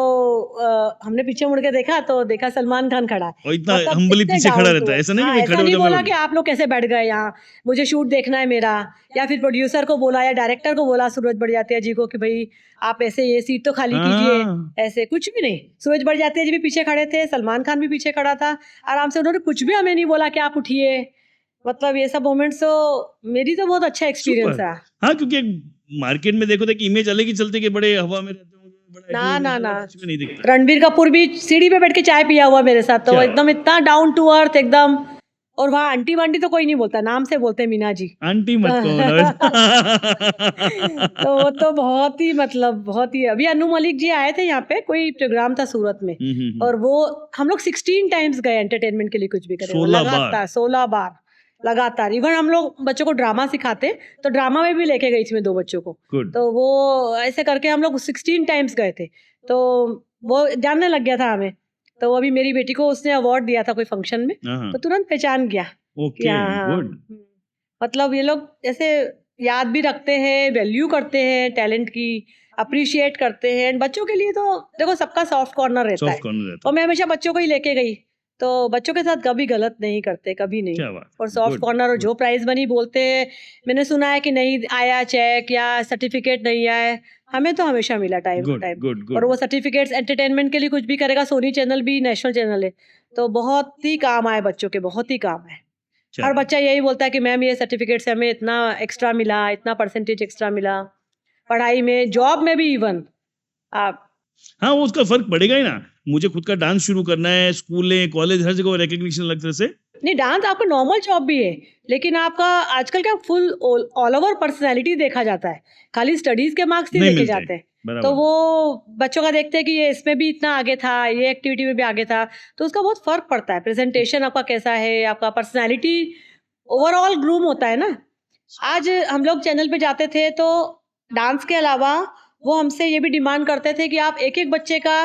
हमने पीछे मुड़ के देखा तो देखा सलमान खान खड़ा है। और इतना मतलब हम्बली इतने पीछे खड़ा डाउन टू रहता है, अर्थ। ऐसा नहीं कि हाँ, भाई ऐसा खड़े हो नहीं जा, मैं बोला बैठ कि गया। आप लोग कैसे बैठ गए यहाँ, मुझे शूट देखना है मेरा, या फिर प्रोड्यूसर को बोला या डायरेक्टर को बोला सूरज बड़जात्या जी को कि भई आप ऐसे ये सीट तो खाली कीजिए, हाँ, ऐसे कुछ भी नहीं। सूरज बड़जात्या जी भी पीछे खड़े थे, सलमान खान भी पीछे खड़ा था, आराम से उन्होंने कुछ भी हमें नहीं बोला कि आप उठिए। मतलब ये सब मोमेंट्स तो मेरी तो बहुत अच्छा एक्सपीरियंस सुपर। रहा। हाँ, क्योंकि मार्केट में देखो तो एक इमेज अलग ही चलती है कि बड़े हवा में रहते होंगे, बड़ा ना, एटीट्यूड ना, रहता ना। है, कुछ भी नहीं दिखता। रणबीर कपूर भी सीढ़ी पे बैठ के चाय पिया हुआ मेरे साथ, तो वो क्या एकदम इतना डाउन टू अर्थ एकदम। और वहाँ आंटी-वांटी तो कोई नहीं बोलता, नाम से बोलते हैं मीना जी। आंटी मत कहो ना। तो वो तो बहुत ही, मतलब बहुत ही, अभी अनु मलिक जी आए थे यहाँ पे, कोई प्रोग्राम था सूरत में, और वो हम लोग 16 टाइम्स गए एंटरटेनमेंट के लिए, कुछ भी करें, 16 बार। लगातार 16 बार लगातार। इवन हम लोग बच्चों को ड्रामा सिखाते, तो ड्रामा में भी लेके गई थी मैं 2 बच्चों को। गुड। तो वो ऐसे करके हम लोग 16 टाइम्स गए थे, तो वो जानने लग गया था हमें। तो अभी मेरी बेटी को उसने अवार्ड दिया था कोई फंक्शन में, हाँ, हाँ। तो तुरंत पहचान गया कि ओके, हाँ, हाँ। गुड। मतलब ये लोग ऐसे याद भी रखते हैं, वैल्यू करते हैं टैलेंट की, अप्रिशिएट करते हैं। एंड बच्चों के लिए तो देखो सबका सॉफ्ट कॉर्नर रहता सॉफ्ट है, कॉर्नर रहता और है। मैं हमेशा बच्चों को ही लेके गई, तो बच्चों के साथ कभी गलत नहीं करते, कभी नहीं। क्या बात और है, सॉफ्ट गुड, कॉर्नर, और गुड। जो प्राइज मनी बोलते हैं, मैंने सुना है कि नहीं आया चेक या सर्टिफिकेट नहीं आया, हमें तो हमेशा मिला time to good, time. Good, और गुड। वो सर्टिफिकेट्स एंटरटेनमेंट के लिए कुछ भी करेगा, सोनी चैनल भी नेशनल चैनल है, तो बहुत ही काम आए बच्चों के, बहुत ही काम है। क्या हर बात। बच्चा यही बोलता है कि मैम ये सर्टिफिकेट से हमें इतना एक्स्ट्रा मिला, इतना परसेंटेज एक्स्ट्रा मिला, पढ़ाई में, जॉब में भी इवन। आप हाँ, वो उसका फर्क पड़ेगा ही ना। मुझे खुद का डांस शुरू करना है, स्कूलें, कॉलेज, हर जगह रिकग्निशन अलग तरह से। नहीं, डांस आपका नॉर्मल जॉब भी है, लेकिन आपका आजकल क्या फुल ऑल ओवर पर्सनैलिटी देखा जाता है, खाली स्टडीज के मार्क्स नहीं नहीं देखे मिलते, जाते हैं। तो बराबर। वो बच्चों का देखते हैं कि ये इसमें भी इतना आगे था, ये एक्टिविटी में भी आगे था, तो उसका बहुत फर्क पड़ता है। प्रेजेंटेशन आपका कैसा है, आपका पर्सनैलिटी ओवरऑल ग्रूम होता है ना। आज हम लोग चैनल पे जाते थे, तो डांस के अलावा वो हमसे ये भी डिमांड करते थे कि आप एक-एक बच्चे का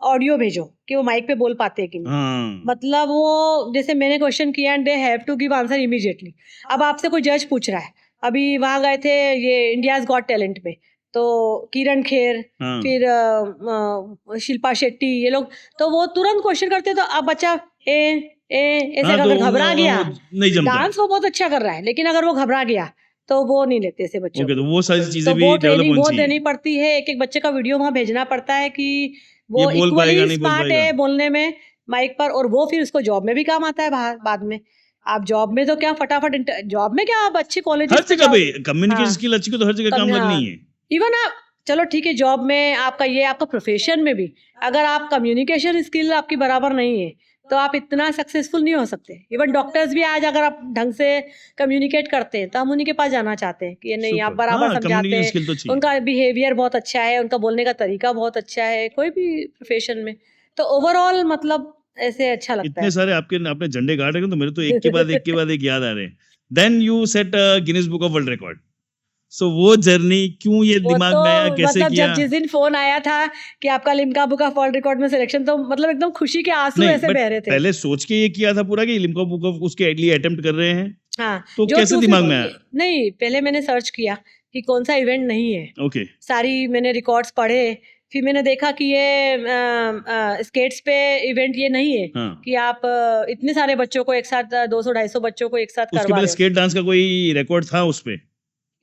ऑडियो भेजो कि वो माइक पे बोल पाते हैं कि नहीं। हाँ, मतलब वो, जैसे मैंने क्वेश्चन किया and they have to give answer immediately. अब आपसे कोई जज पूछ रहा है, अभी वहाँ गए थे ये इंडियाज़ गॉट टैलेंट में, तो किरण खेर, हाँ। फिर शिल्पा शेट्टी, ये लोग, तो वो तुरंत क्वेश्चन करते, तो अब बच्चा ऐसे हाँ, तो अगर घबरा गया, वो नहीं जमता। डांस वो बहुत अच्छा कर रहा है, लेकिन अगर वो घबरा गया, तो वो नहीं लेते ऐसे बच्चों ओके, को। तो वो सारी चीजें तो भी वो डेवलप ट्रेनिंग होनी बहुत चाहिए। देनी पड़ती है, एक-एक बच्चे का वीडियो वहाँ भेजना पड़ता है कि ये वो बोल पाएगा, इक्वली नहीं बोल स्मार्ट पाएगा। है बोलने में माइक पर, और वो फिर उसको जॉब में भी काम आता है बाहर बाद में। आप जॉब में तो क्या फटाफट जॉब में क्या, आप अच्छे हर कॉलेजेस पे जगह जाओ। पे कम्युनिकेशन हाँ, स्किल अच्छी को तो हर जगह काम लगनी हाँ, है। इवन आप, चलो ठीक है, जॉब में आपका ये, आपका प्रोफेशन में भी अगर आप कम्युनिकेशन स्किल आपकी बराबर नहीं है, तो आप इतना सक्सेसफुल नहीं हो सकते। इवन डॉक्टर्स भी आज अगर आप ढंग से कम्युनिकेट करते हैं, तो हम उन्हीं के पास जाना चाहते हैं कि ये नहीं, आप सुपर। बराबर हाँ, समझाते कम्युनिकेशन हैं, स्किल तो चाहिए। उनका बिहेवियर बहुत अच्छा है, उनका बोलने का तरीका बहुत अच्छा है, कोई भी प्रोफेशन में। तो ओवरऑल मतलब ऐसे अच्छा लगता इतने है। सारे आपने झंडे गाड़ रखे हैं, तो मेरे तो एक के बाद एक के बाद एक याद आ रहे हैं। Then you set Guinness book of world record. So वो जर्नी क्यों ये वो दिमाग तो में आया, कैसे मतलब किया? जब जिस दिन फ़ोन आया था कि आपका Limca book of world record में सिलेक्शन, तो मतलब एकदम खुशी के आँसू नहीं, ऐसे बट बह रहे थे। पहले सोच के ये किया था पूरा कि लिम्का बुक ऑफ उसके लिए अटेम्प्ट कर रहे हैं, हाँ, तो जो कैसे दिमाग में 250 आया? नहीं, पहले मैंने सर्च किया कि कौन सा इवेंट नहीं है। ओके सारी मैंने रिकॉर्ड्स पढ़े, फिर मैंने देखा कि ये स्केट्स पे इवेंट ये नहीं है हाँ कि आप इतने सारे बच्चों को एक साथ 200-250 बच्चों को एक साथ उसके करवा पहले रहे हो। स्केट डांस का कोई रिकॉर्ड था उस पे?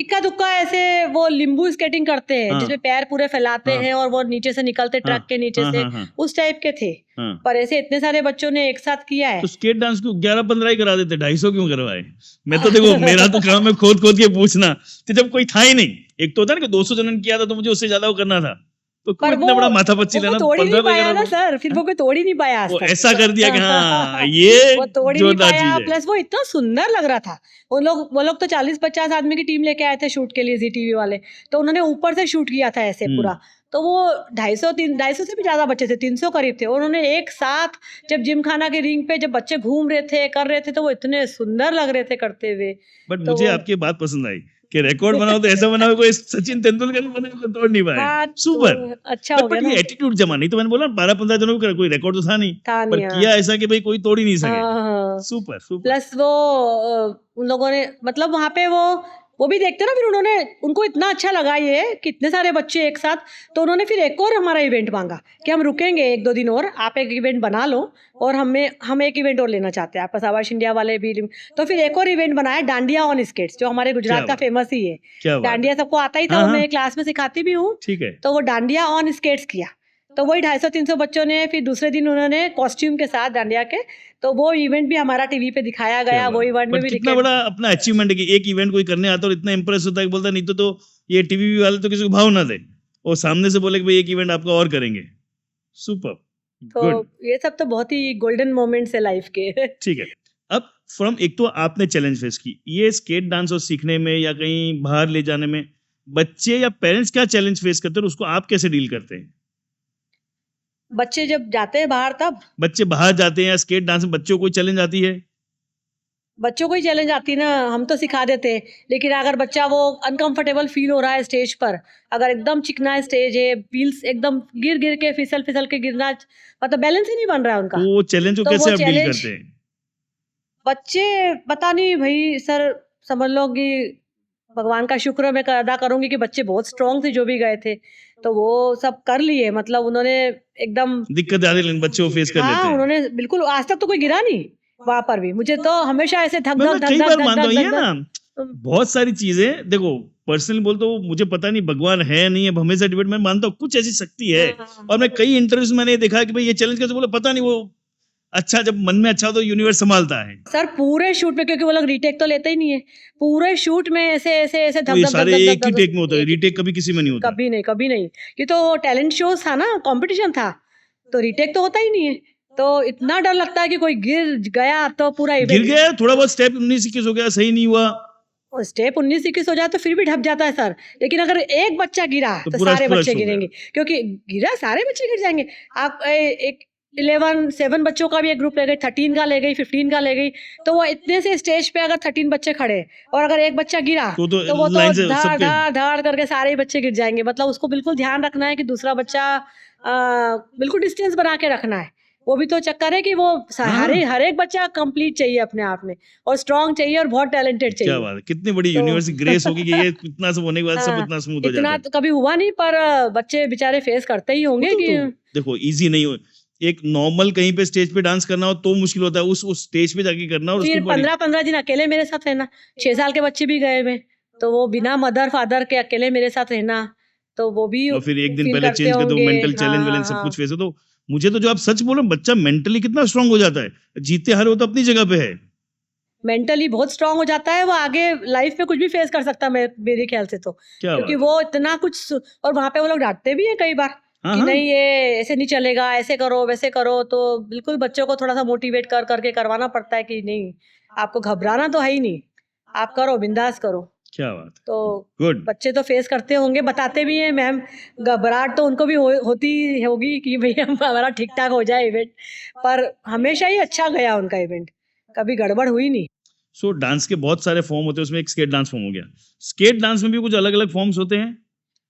इक्का दुक्का ऐसे वो लिम्बू स्केटिंग करते हैं हाँ जिसमें पैर पूरे फैलाते हाँ हैं और वो नीचे से निकलते हाँ ट्रक के नीचे हाँ से, हाँ हाँ उस टाइप के थे। हाँ पर ऐसे इतने सारे बच्चों ने एक साथ किया तो है। स्केट डांस को 11-15 ही करा देते, 250 क्यों करवाए? मैं तो देखो मेरा तो काम है खोद खोद के पूछना, तो जब कोई था ही नहीं, एक तो होता है ना कि 200 जनन किया था तो मुझे उससे ज्यादा वो करना था, तो क्यों पर इतना बड़ा माथा वो पच्ची लेना, तोड़ ही नहीं 15 को ही पाया करा ना दो। सर, फिर वो कोई तोड़ ही नहीं पाया आज वो तक। ऐसा कर दिया कि हाँ ये वो तोड़ ही नहीं जोरदार पाया, चीज है। प्लस वो इतना सुंदर लग रहा था। वो लोग तो 40-50 आदमी की टीम लेके आए थे शूट के लिए, जी टीवी वाले, तो उन्होंने ऊपर से शूट किया था ऐसे पूरा। तो वो 250 से भी ज्यादा बच्चे थे, 300 करीब थे। उन्होंने एक साथ जब जिम खाना के रिंग पे जब बच्चे घूम रहे थे, कर रहे थे, तो वो इतने सुंदर लग रहे थे करते हुए। बट तो मुझे वो आपकी बात पसंद आई कि रिकॉर्ड बनाओ तो ऐसा बनाओ कोई सचिन तेंदुलकर भी बने को तोड़ नहीं पाए। हाँ, सुपर। तो अच्छा हो बट गया ये ना। एटीट्यूड जमा, नहीं तो मैंने बोला 12-15 जनों को कोई रिकॉर्ड तो था नहीं, था पर नहीं, हाँ। किया ऐसा कि भाई कोई तोड़ ही नहीं सके। हाँ। Super super. प्लस वो उन लोगों ने मतलब वहाँ पे वो भी देखते ना, फिर उनको इतना अच्छा लगा ये कि इतने सारे बच्चे एक साथ, तो उन्होंने फिर एक और हमारा इवेंट मांगा कि हम रुकेंगे 1-2 दिन और, आप एक इवेंट बना लो और हम एक इवेंट और लेना चाहते हैं, आपका शाबाश इंडिया वाले भी। तो फिर एक और इवेंट बनाया, डांडिया ऑन स्केट्स, जो हमारे क्या गुजरात का बात फेमस ही है। क्या बात डांडिया सबको आता ही था, हाँ वो हाँ मैं क्लास में सिखाती भी हूँ। ठीक है। तो वो डांडिया ऑन स्केट्स किया, तो वही 250-300 बच्चों ने, फिर दूसरे दिन उन्होंने कॉस्ट्यूम के साथ डांडिया के, तो वो इवेंट भी हमारा टीवी पे दिखाया क्या गया, वो बात। इवेंट में बट भी कितना बड़ा अपना अचीवमेंट है कि एक इवेंट कोई करने आता है और इतना इंप्रेस होता है कि बोलता है नहीं तो ये टीवी वाले तो किसी को भाव ना दे और सामने से बोले कि भाई एक इवेंट आपका और करेंगे। सुपर तो गुड। ये सब तो बहुत ही गोल्डन मोमेंट्स है लाइफ के। ठीक है। अब फ्रॉम एक तो आपने चैलेंज फेस की, ये स्केट डांस और सीखने में या कहीं बाहर ले जाने में बच्चे या पेरेंट्स क्या चैलेंज फेस करते हैं और उसको आप कैसे डील करते हैं? बच्चे जब जाते हैं बाहर तब बच्चे बाहर जाते हैं या स्केट डांस में बच्चों को कोई चैलेंज आती है? बच्चों को ही चैलेंज आती है ना, हम तो सिखा देते हैं, लेकिन अगर बच्चा वो अनकंफर्टेबल फील हो रहा है स्टेज पर, अगर एकदम चिकना स्टेज है, व्हील्स एकदम गिर गिर के फिसल फिसल के गिरना, मतलब बैलेंस ही नहीं बन रहा है उनका, तो वो चैलेंज को तो कैसे वो आप डील चैलेंज करते हैं? बच्चे पता नहीं भाई सर, समझ लो कि भगवान का शुक्र मैं अदा करूंगी कि बच्चे बहुत स्ट्रांग थे जो भी गए थे, तो वो सब कर लिए, मतलब उन्होंने एकदम, दिक्कत आ रही है लेकिन बच्चे वो फेस कर लेते हाँ हैं। उन्होंने बिल्कुल, आज तक तो कोई गिरा नहीं वहां पर भी, मुझे तो हमेशा ऐसे धक मैं धक धक कई धक बार धक मानता धक हूँ ये धक ना, धक। बहुत सारी चीजें देखो, पर्सनली बोलता हूँ मुझे पता नहीं भगवान है नहीं है, अब हमेशा डिबेट में मानता हूँ कुछ ऐसी शक्ति है। और मैं कई इंटरव्यूज में मैंने देखा कि भाई ये चैलेंज कैसे, बोले पता नहीं, वो अच्छा जब मन में अच्छा हो तो यूनिवर्स संभालता है। सर पूरे शूट में, क्योंकि वो लोग रीटेक तो लेते ही नहीं है, पूरे शूट में ऐसे ऐसे ऐसे तो धक ये धक धक सारे धक एक ही धक टेक में होता है, एक- रीटेक कभी किसी में नहीं होता। कभी नहीं कभी नहीं, ये तो टैलेंट शोज था ना, कंपटीशन था, तो रीटेक तो होता ही नहीं है, तो इतना डर लगता है कि कोई गिर गया तो पूरा गिर इवेंट, गया थोड़ा बहुत स्टेप 19-21 हो गया, सही नहीं हुआ स्टेप 19-21 हो जाए तो फिर भी ढप जाता है सर, लेकिन अगर एक बच्चा गिरा तो तो पूरा सारे पूरा बच्चे शो गया। गिरेंगे, क्योंकि गिरा सारे बच्चे गिर जाएंगे। आप एक 7 बच्चों का भी एक ग्रुप ले गई, 13 का ले गई, 15 का ले गई, तो वो इतने से स्टेज पे अगर 13 बच्चे खड़े और अगर एक बच्चा गिरा तो तो वो तो लाइन से धाड़ सबके धाड़ धाड़ करके सारे ही बच्चे गिर जाएंगे, मतलब उसको बिल्कुल ध्यान रखना है कि दूसरा बच्चा बिल्कुल डिस्टेंस बना के रखना है। वो भी तो चक्कर है कि वो हाँ। हर एक बच्चा कंप्लीट चाहिए अपने आप में, और स्ट्रांग चाहिए और बहुत टैलेंटेड क्या चाहिए। बात है, कितनी बड़ी तो यूनिवर्स ग्रेस होगी कि ये इतना सब होने के बाद सब हाँ, इतना स्मूथ हो जाता इतना है। तो कभी हुआ नहीं, पर बच्चे बेचारे फेस करते ही होंगे तो, कि देखो इजी नहीं हो, एक नॉर्मल कहीं पे स्टेज पे डांस करना हो तो मुश्किल होता है, उस स्टेज पे जाके करना और फिर उसको बड़ी 15-15 दिन अकेले मेरे साथ रहना, 6 साल के बच्चे भी गए हुए, तो वो बिना मदर फादर के अकेले मेरे साथ रहना, तो वो भी और फिर एक दिन फील पहले करते चेंज कर दो, होंगे। मेंटल हाँ चैलेंज हाँ वैलेंज सब हाँ। कुछ फेस हो, तो मुझे तो जो आप सच बोलो बच्चा मेंटली कितना स्ट्रांग हो जाता है, जीते हारे वो तो अपनी जगह पे है। मेंटली बहुत स्ट्रांग हो जाता है वो, आगे लाइफ में कुछ भी फेस कर सकता है मेरे ख्याल से तो, क्या क्योंकि बात है। वो इतना कुछ, और वहां पे वो लोग डांटते भी हैं कई बार हाँ कि हाँ नहीं ये ऐसे नहीं चलेगा, ऐसे करो वैसे करो, तो बिल्कुल बच्चों को थोड़ा सा मोटिवेट कर करके करवाना पड़ता है कि नहीं, आपको घबराना तो है ही नहीं, आप करो, बिंदास करो। क्या बात है, तो गुड। बच्चे तो फेस करते होंगे, बताते भी हैं मैम, घबराहट तो उनको भी होती होगी कि भैया हमारा ठीक ठाक हो जाए इवेंट, पर हमेशा ही अच्छा गया उनका इवेंट, कभी गड़बड़ हुई नहीं। सो डांस के बहुत सारे फॉर्म होते हैं, उसमें एक स्केट डांस फॉर्म हो गया, स्केट डांस में भी कुछ अलग अलग फॉर्म्स होते हैं?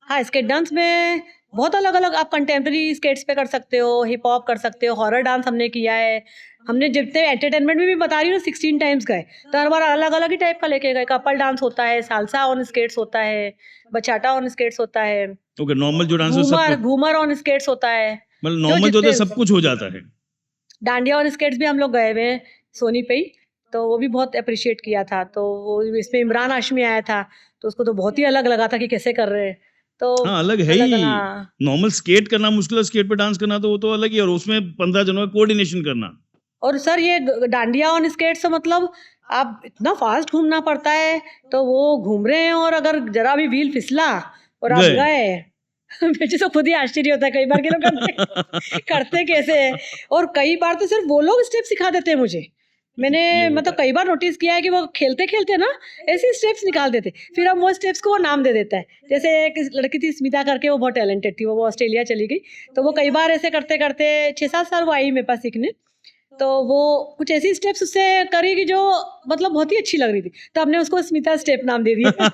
हाँ, स्केट डांस में बहुत अलग-अलग आप कंटेम्प्रेरी स्केट्स पे कर सकते हो, हिप हॉप कर सकते हो, हॉरर डांस हमने किया है। हमने जितने एंटरटेनमेंट में भी बता रही हूँ 16 टाइम्स गए, तो हर बार अलग-अलग ही टाइप का लेके गए। कपल डांस होता है, साल्सा ऑन स्केट्स होता है, बचाटा ऑन स्केट्स होता है, ओके, नॉर्मल जो डांस है सब घूमर ऑन स्केट्स होता है। मतलब जो नॉर्मल जो होता है जितने सब कुछ हो जाता है। डांडिया ऑन स्केट्स भी हम लोग गए हुए हैं सोनी पे ही, तो वो भी बहुत एप्रिशिएट किया था। तो वो इसमें इमरान हाशमी आया था, तो उसको तो बहुत ही अलग लगा था कि कैसे कर रहे हैं। तो हाँ, अलग है ही। हाँ। नॉर्मल स्केट करना मुश्किल है, स्केट पे डांस करना तो वो तो अलग ही है, और उसमें 15 जनों का कोऑर्डिनेशन करना। और सर ये डांडिया ऑन स्केट्स तो मतलब आप इतना फास्ट घूमना पड़ता है, तो वो घूम रहे हैं और अगर जरा भी व्हील फिसला और आप गए। गए मुझे तो खुद ही आश्चर्य होता है कई बार कि लोग करते कैसे हैं। और कई बार तो सिर्फ वो लोग स्टेप सिखा देते हैं मुझे। मैंने ये होता मतलब है। कई बार नोटिस किया है कि वो खेलते खेलते ना ऐसे स्टेप्स निकाल देते, फिर हम वो स्टेप्स को वो नाम दे देता है। जैसे एक लड़की थी स्मिता करके, वो बहुत टैलेंटेड थी, वो ऑस्ट्रेलिया चली गई, तो वो कई बार ऐसे करते करते 6-7 साल वो आई मेरे पास सीखने, तो वो कुछ ऐसी स्टेप्स उससे करी कि जो मतलब बहुत ही अच्छी लग रही थी, तो हमने उसको स्मिता स्टेप नाम दे दिया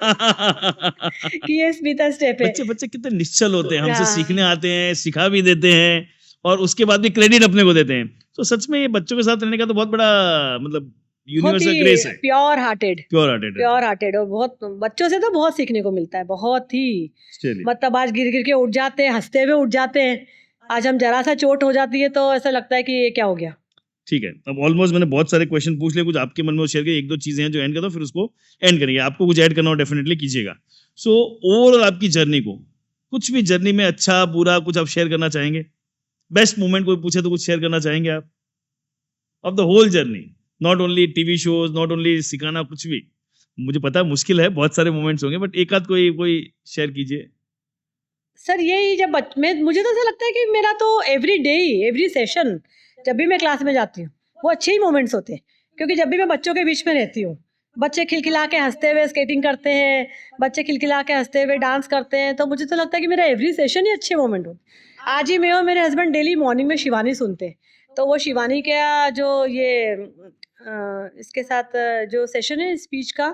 कि ये स्मिता स्टेप है। बच्चे बच्चे कितने निश्चल होते हैं, हमसे हाँ। सीखने आते हैं, सिखा भी देते हैं, और उसके बाद भी क्रेडिट अपने को देते हैं। तो सच में ये बच्चों के साथ रहने का तो बहुत बड़ा मतलब बहुत यूनिवर्सल ही ग्रेस है। प्योर हार्टेड, प्योर हार्टेड रहते प्योर हार्टेड, और बहुत बच्चों से तो बहुत सीखने को मिलता है, बहुत ही। हैं। चलिए, मतलब आज गिर गिर के उठ जाते हैं, हंसते हुए उठ जाते हैं। आज हम जरा सा चोट हो जाती है तो ऐसा लगता है कि ये क्या हो गया। ठीक है। अब ऑलमोस्ट मैंने बहुत सारे क्वेश्चन पूछ लिए, कुछ आपके मन में शेयर किए, एक दो चीजें हैं जो एंड कर दो, फिर उसको एंड करेंगे। आपको कुछ ऐड करना हो डेफिनेटली कीजिएगा। सो ओवरऑल आपकी जर्नी को, कुछ भी जर्नी में अच्छा बुरा कुछ आप शेयर करना चाहेंगे? बेस्ट मोमेंट कोई पूछे तो कुछ शेयर करना चाहेंगे आप of the whole journey? Not only TV shows, not only सिखाना, कुछ भी। मुझे पता है मुश्किल है, बहुत सारे मोमेंट्स होंगे, बट एक आध कोई कोई शेयर कीजिए। सर यही जब मैं मुझे तो ऐसा लगता है कि मेरा तो एवरी डे ही, एवरी सेशन जब भी मैं क्लास में जाती हूँ वो अच्छे ही मोमेंट्स होते हैं, क्योंकि जब भी मैं बच्चों के बीच में रहती हूँ, बच्चे खिलखिला के हंसते हुए स्केटिंग करते हैं, बच्चे खिलखिला के हंसते हुए डांस करते हैं, तो मुझे तो लगता है कि मेरा एवरी सेशन ही अच्छे मोमेंट होते हैं। आज ही मैं और मेरे हस्बैंड डेली मॉर्निंग में शिवानी सुनते हैं, तो वो शिवानी का जो ये इसके साथ जो सेशन है स्पीच का,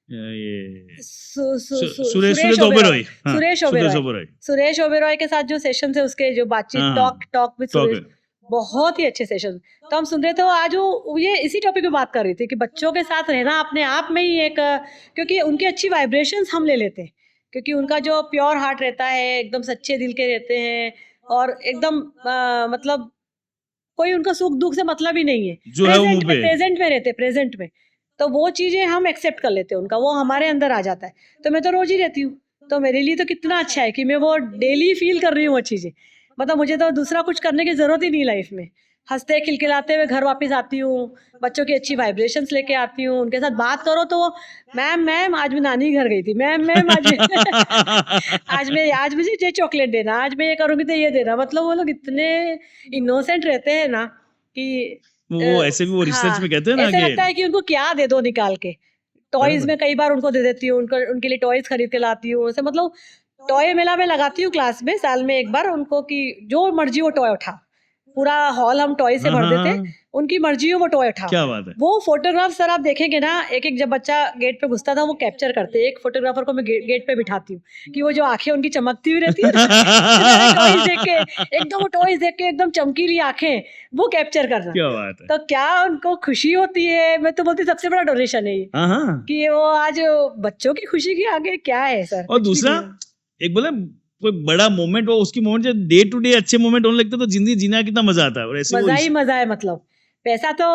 ये सुरेश सुरेश सुरेश ओबेरॉय, ओबेरॉय, हाँ, सुरेश सुरेश ओबेरॉय, ओबेरॉय, सुरेश ओबेरॉय के साथ जो सेशन थे उसके, जो बातचीत, हाँ, talk talk with talk Suresh, बहुत ही अच्छे सेशन। तो हम सुन रहे थे, वो आज वो ये इसी टॉपिक पे बात कर रही थी कि बच्चों के साथ रहना अपने आप में ही एक क्योंकि उनकी अच्छी वाइब्रेशंस हम ले लेते हैं, क्योंकि उनका जो प्योर हार्ट रहता है, एकदम सच्चे दिल के रहते हैं, और एकदम मतलब कोई उनका सुख दुख से मतलब ही नहीं है, जो है वो मुंह पे। प्रेजेंट में रहते, प्रेजेंट में। तो वो चीजें हम एक्सेप्ट कर लेते हैं उनका, वो हमारे अंदर आ जाता है। तो मैं तो रोज ही रहती हूँ, तो मेरे लिए तो कितना अच्छा है कि मैं वो डेली फील कर रही हूँ वो चीजें। मतलब मुझे तो दूसरा कुछ करने की जरूरत ही नहीं लाइफ में। हंसते खिलखिलाते हुए घर वापस आती हूँ, बच्चों की अच्छी वाइब्रेशंस लेके आती हूँ, उनके साथ बात करो तो वो, मैम मैम आज मैं नानी घर गई थी, मैम मैम आज आज मुझे ये चॉकलेट देना, आज मैं ये करूँगी तो ये देना। मतलब वो लोग इतने इनोसेंट रहते हैं ना कि वो ऐसे भी वो रिसर्च हाँ, में कहते हैं ना ऐसा कि लगता है कि उनको क्या दे दो निकाल के। टॉयज बराबर में कई बार उनको दे देती हूँ, उनको उनके लिए टॉयज खरीद के लाती हूँ। ऐसे मतलब टॉय मेला में लगाती हूँ क्लास में साल में एक बार उनको, कि जो मर्जी वो टॉय उठा, पूरा हॉल हम टॉय से हाँ भर हाँ देते, हाँ, उनकी मर्जी हो वो टॉय उठाओ। क्या बात है। वो फोटोग्राफ सर आप देखेंगे ना, एक एक जब बच्चा गेट पे घुसता था वो कैप्चर करते। एक फोटोग्राफर को मैं गेट पे बिठाती हूँ कि वो जो आंखें उनकी चमकती हुई रहती है ना टॉयज देख के, एकदम वो टॉयज देख के एकदम चमकीली आंखें, वो कैप्चर करना। क्या बात है। तो क्या उनको खुशी होती है, मैं तो बोलती सबसे बड़ा डोनेशन है ये, हाँ हाँ। कि वो आज बच्चों की खुशी के आगे क्या है सर, और कुछ भी दूसरा, नहीं है। एक बोले कोई बड़ा मोमेंट हो, उसकी मोमेंट जब डे टू डे अच्छे मोमेंट होने लगते हैं तो जिंदगी जीना कितना मजा आता है, और ऐसे वो मजा ही मजा है। मतलब पैसा तो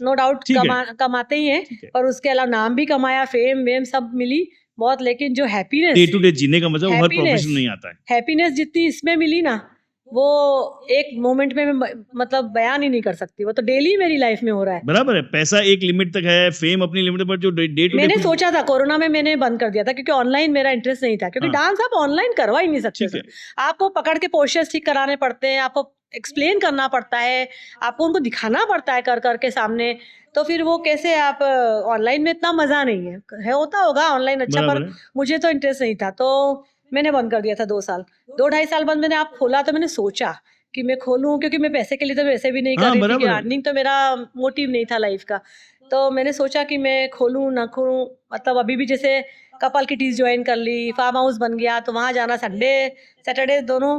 नो डाउट ठीक है, कमाते ही हैं, ठीक है। पर उसके अलावा नाम भी कमाया, फेम वेम सब मिली बहुत, लेकिन जो डे टू डे जीने का मजा वो हर हैप्पीनेस प्रोफेशन में नहीं आता है। हैप्पीनेस जितनी इसमें मिली ना, वो एक मोमेंट में मैं मतलब बयान ही नहीं कर सकती। वो तो डेली मेरी लाइफ में हो रहा है। बराबर है, पैसा एक लिमिट तक है, फेम अपनी लिमिट पर, जो डे टू डे मैंने कुछ, सोचा था कोरोना में, मैंने बंद कर दिया था क्योंकि ऑनलाइन मेरा इंटरेस्ट नहीं था, क्योंकि हाँ, डांस आप ऑनलाइन करवा ही नहीं सकते ठीक है, सर। आपको पकड़ के पोस्चर्स ठीक कराने पड़ते हैं, आपको एक्सप्लेन करना पड़ता है, आपको उनको दिखाना पड़ता है कर करके सामने। तो फिर वो कैसे आप ऑनलाइन में इतना मजा नहीं है होता होगा ऑनलाइन अच्छा, बराबर पर है। मुझे तो इंटरेस्ट नहीं था, तो मैंने बंद कर दिया था 2 साल। 2 ढाई साल बाद मैंने आप खोला, तो मैंने सोचा कि मैं खोलूं, क्योंकि मैं पैसे के लिए तो वैसे भी नहीं कर हाँ, रही थी, कि बराबर है। अर्निंग तो मेरा मोटिव नहीं था लाइफ का। तो मैंने सोचा कि मैं खोलूं ना खोलूं, मतलब अभी भी जैसे कपल किटीज ज्वाइन कर ली, फार्म हाउस बन गया तो वहाँ जाना, संडे सैटरडे दोनों।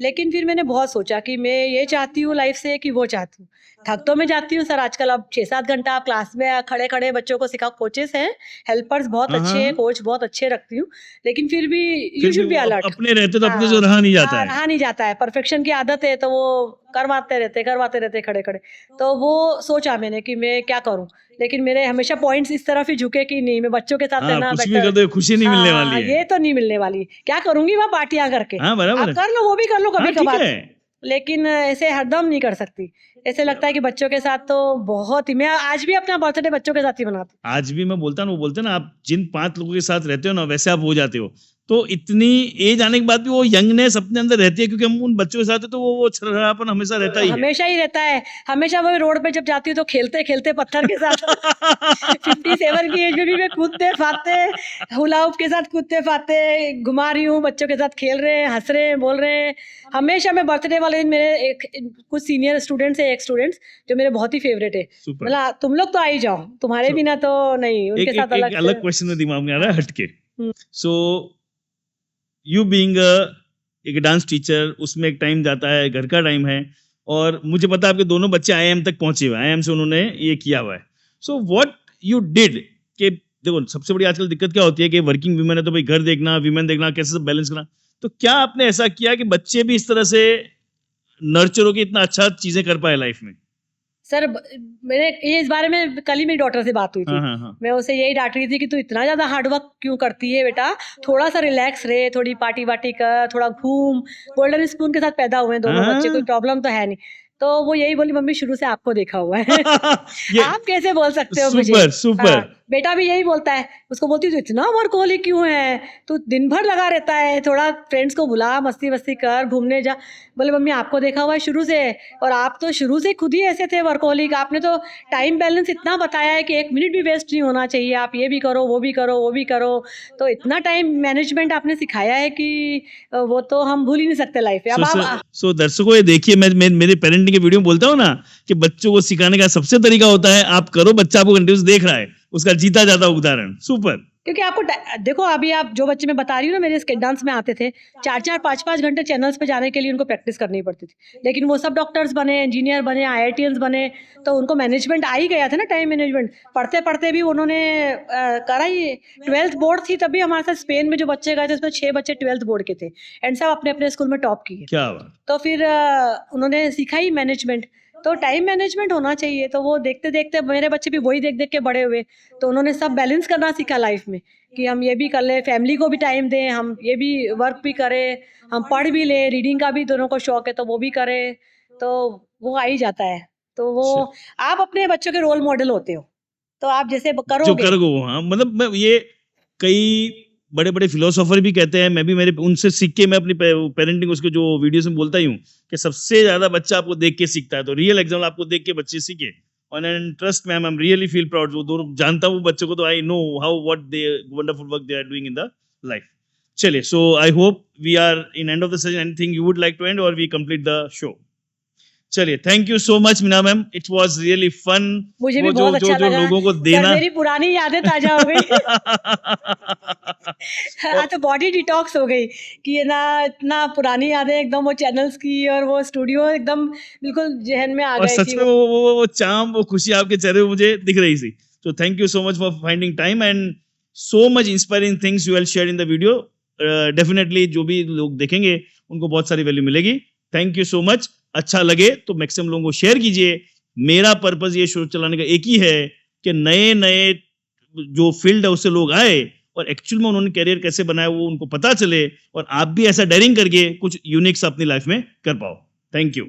लेकिन फिर मैंने बहुत सोचा कि मैं ये चाहती हूँ लाइफ से कि वो चाहती हूँ। थक तो मैं जाती हूँ सर, आजकल अब 6-7 घंटा आप क्लास में खड़े खड़े बच्चों को सिखाओ, कोचेस हैं, हेल्पर्स बहुत हाँ हाँ अच्छे हैं, हाँ। कोच बहुत अच्छे रखती हूँ, लेकिन फिर भी यू फिर भी शुड बी वो अलर्ट। अपने रहते तो अपने से हाँ, रहा नहीं जाता है। रहा नहीं जाता है, परफेक्शन की आदत है तो वो करवाते रहते खड़े-खड़े। तो वो सोचा मैंने कि मैं क्या करूँ? लेकिन मेरे हमेशा पॉइंट्स इस तरफ ही झुके कि नहीं, मैं बच्चों के साथ हाँ, रहना कुछ भी बेटर। कर दो, खुशी नहीं मिलने वाली हाँ, है। ये तो नहीं मिलने वाली। क्या करूँगी वहाँ पार्टियाँ करके? हाँ, बराबर आप है। कर लो, वो भी कर लो हाँ, ठीक कभी-कभार, है। लेकिन ऐसे हरदम नहीं कर सकती। ऐसे क्या लगता है कि बच्चों के साथ तो बहुत ही, मैं आज भी अपना बर्थडे बच्चों के साथ ही मनाती हूँ। आज भी मैं बोलता हूँ, वो बोलते हैं ना, आप जिन 5 लोगों के साथ रहते हो ना, वैसे आप हो जाते हो। तो इतनी एज आने के बाद भी वो यंगनेस अपने अंदर रहती है, क्योंकि हम उन बच्चों के साथ हैं, तो वो छरहरापन हमेशा रहता ही है। हमेशा ही रहता है। हमेशा वो रोड पे जब जाती हूँ तो खेलते-खेलते पत्थर के साथ 57 की एज में भी मैं कूदते-फादते, हुला हुप के साथ कूदते-फादते घुमा रही हूँ, बच्चों के साथ खेल रहे हैं, हँस रहे हैं, बोल रहे हैं। हमेशा मैं बर्थडे वाले दिन, मेरे कुछ सीनियर स्टूडेंट्स हैं, एक्स स्टूडेंट्स जो मेरे बहुत ही फेवरेट है। सुपर। मतलब तुम लोग तो आ ही जाओ, तुम्हारे सो बिना तो नहीं, उनके एक साथ एक एक अलग से। अलग क्वेश्चन मेरे दिमाग में आ रहा है हाँ। हटके। हुँ। सो यू बीइंग एक डांस टीचर, उसमें एक टाइम जाता है, घर का टाइम है, और मुझे पता है आपके दोनों बच्चे आईआईएम तक पहुंचे हुए हैं, आईआईएम से उन्होंने ये किया हुआ है। सो व्हाट यू डिड कि देखो, सबसे बड़ी आजकल दिक्कत क्या होती है कि वर्किंग वुमेन है तो भाई घर देखना, विमेन देखना, कैसे सब बैलेंस करना। तो क्या आपने ऐसा किया कि बच्चे भी इस तरह से नर्चर हो के इतना अच्छा चीजें कर पाए लाइफ में? सर मैंने ये इस बारे में कल ही मेरी डॉटर से बात हुई हाँ थी। हाँ हाँ। मैं उसे यही डांट रही थी कि तू इतना ज़्यादा हार्ड वर्क क्यों करती है बेटा, थोड़ा सा रिलैक्स रहे, थोड़ी पार्टी वार्टी कर, थोड़ा घूम। गोल्डन स्पून के साथ पैदा हुए हैं दोनों बच्चे, कोई हाँ। प्रॉब्लम तो है नहीं। तो वो यही बोली, मम्मी शुरू से आपको देखा हुआ है। ये आप कैसे बोल सकते हो मुझे? Super super. हाँ, बेटा भी यही बोलता है। उसको बोलती हूँ, "तू इतना वर्कहोलिक क्यों है? तू दिन भर लगा रहता है, थोड़ा फ्रेंड्स को बुला, मस्ती-वस्ती कर, घूमने जा।" बोले, "मम्मी आपको देखा हुआ है शुरू से, और आप तो शुरू से खुद ही ऐसे थे वर्कहोलिक। आपने तो टाइम बैलेंस इतना बताया है कि 1 मिनट भी वेस्ट नहीं होना चाहिए। आप ये भी करो, वो भी करो, वो भी करो। तो इतना टाइम मैनेजमेंट आपने सिखाया है कि वो तो हम भूल ही नहीं सकते लाइफ में। अब आप सो दर्शकों, ये देखिए, मैं मेरे पेरेंटिंग के वीडियो में बोलता हूँ ना कि बच्चों को सिखाने का सबसे तरीका होता है, आप करो, बच्चा आपको कंटिन्यूस देख रहा है, उसका जीता जाता उदाहरण। सुपर। क्योंकि आपको देखो, अभी आप जो बच्चे मैं बता रही हूँ ना, मेरे स्किट डांस में आते थे, 4-4 5-5 घंटे चैनल्स पे जाने के लिए उनको प्रैक्टिस करनी पड़ती थी। लेकिन वो सब डॉक्टर्स बने, इंजीनियर बने, आईआईटीएंस बने, तो उनको मैनेजमेंट आ ही गया था ना, टाइम मैनेजमेंट। पढ़ते-पढ़ते भी उन्होंने करा ही। 12th बोर्ड थी तब भी हमारे साथ स्पेन में जो बच्चे गए थे, उसमें 6 बच्चे 12th बोर्ड के थे, एंड सब अपने-अपने स्कूल में टॉप किए। क्या बात। तो फिर उन्होंने सीखा ही मैनेजमेंट। तो टाइम मैनेजमेंट होना चाहिए, तो वो देखते-देखते मेरे बच्चे भी वही देख-देख के बड़े हुए। तो उन्होंने सब बैलेंस करना सीखा लाइफ में कि हम ये भी कर लें, फैमिली को भी टाइम दें, हम ये भी वर्क भी करें, हम पढ़ भी लें, रीडिंग का भी दोनों को शौक है तो वो भी करें, तो वो आ ही जाता है। तो वो आप अपने बच्चों के रोल मॉडल होते हो, तो आप जैसे जो करोगे। करोगे वो, हाँ, मतलब मैं ये कई बड़े बड़े फिलोसोफर भी कहते हैं, मैं भी मेरे उनसे सीख के मैं अपनी पेरेंटिंग उसके जो वीडियोस में बोलता ही हूँ कि सबसे ज्यादा बच्चा आपको देख के सीखता है, तो रियल एग्जाम्पल आपको देख के बच्चे सीखे। और and trust ma'am, I am really feel proud, वो दोनों जानता हूँ बच्चों को, तो I know how what they wonderful work they are doing in the life. चलिए, so I hope we are in end of the session. Anything you would like to and और we complete the show? चलिए, thank you so much Meena ma'am, it was really fun. मुझे वो भी बहुत अच्छा जो लगा लोगों को सर, देना। मेरी पुरानी यादें ताजा हो गई। हाँ, तो बॉडी डिटॉक्स हो गई कि ये ना, इतना पुरानी यादें एकदम, वो चैनल्स की और वो स्टूडियो एकदम बिल्कुल ज़हन में आ और गए सच कि में वो चाम, वो खुशी आपके चेहरे पे मुझे दिख रही थी। तो thank you so much for finding time and so much inspiring things you have shared in the video. Definitely जो भी लोग देखेंगे उनको बहुत सारी वैल्यू मिलेगी। Thank you so much. अच्छा लगे तो मैक्सिमम लोगों को शेयर कीजिए। मेरा पर्पस ये शो चलाने का एक ही है कि नए नए जो फील्ड है उससे लोग आए और एक्चुअल में उन्होंने करियर कैसे बनाया वो उनको पता चले, और आप भी ऐसा डेयरिंग करके कुछ यूनिक्स अपनी लाइफ में कर पाओ। Thank you.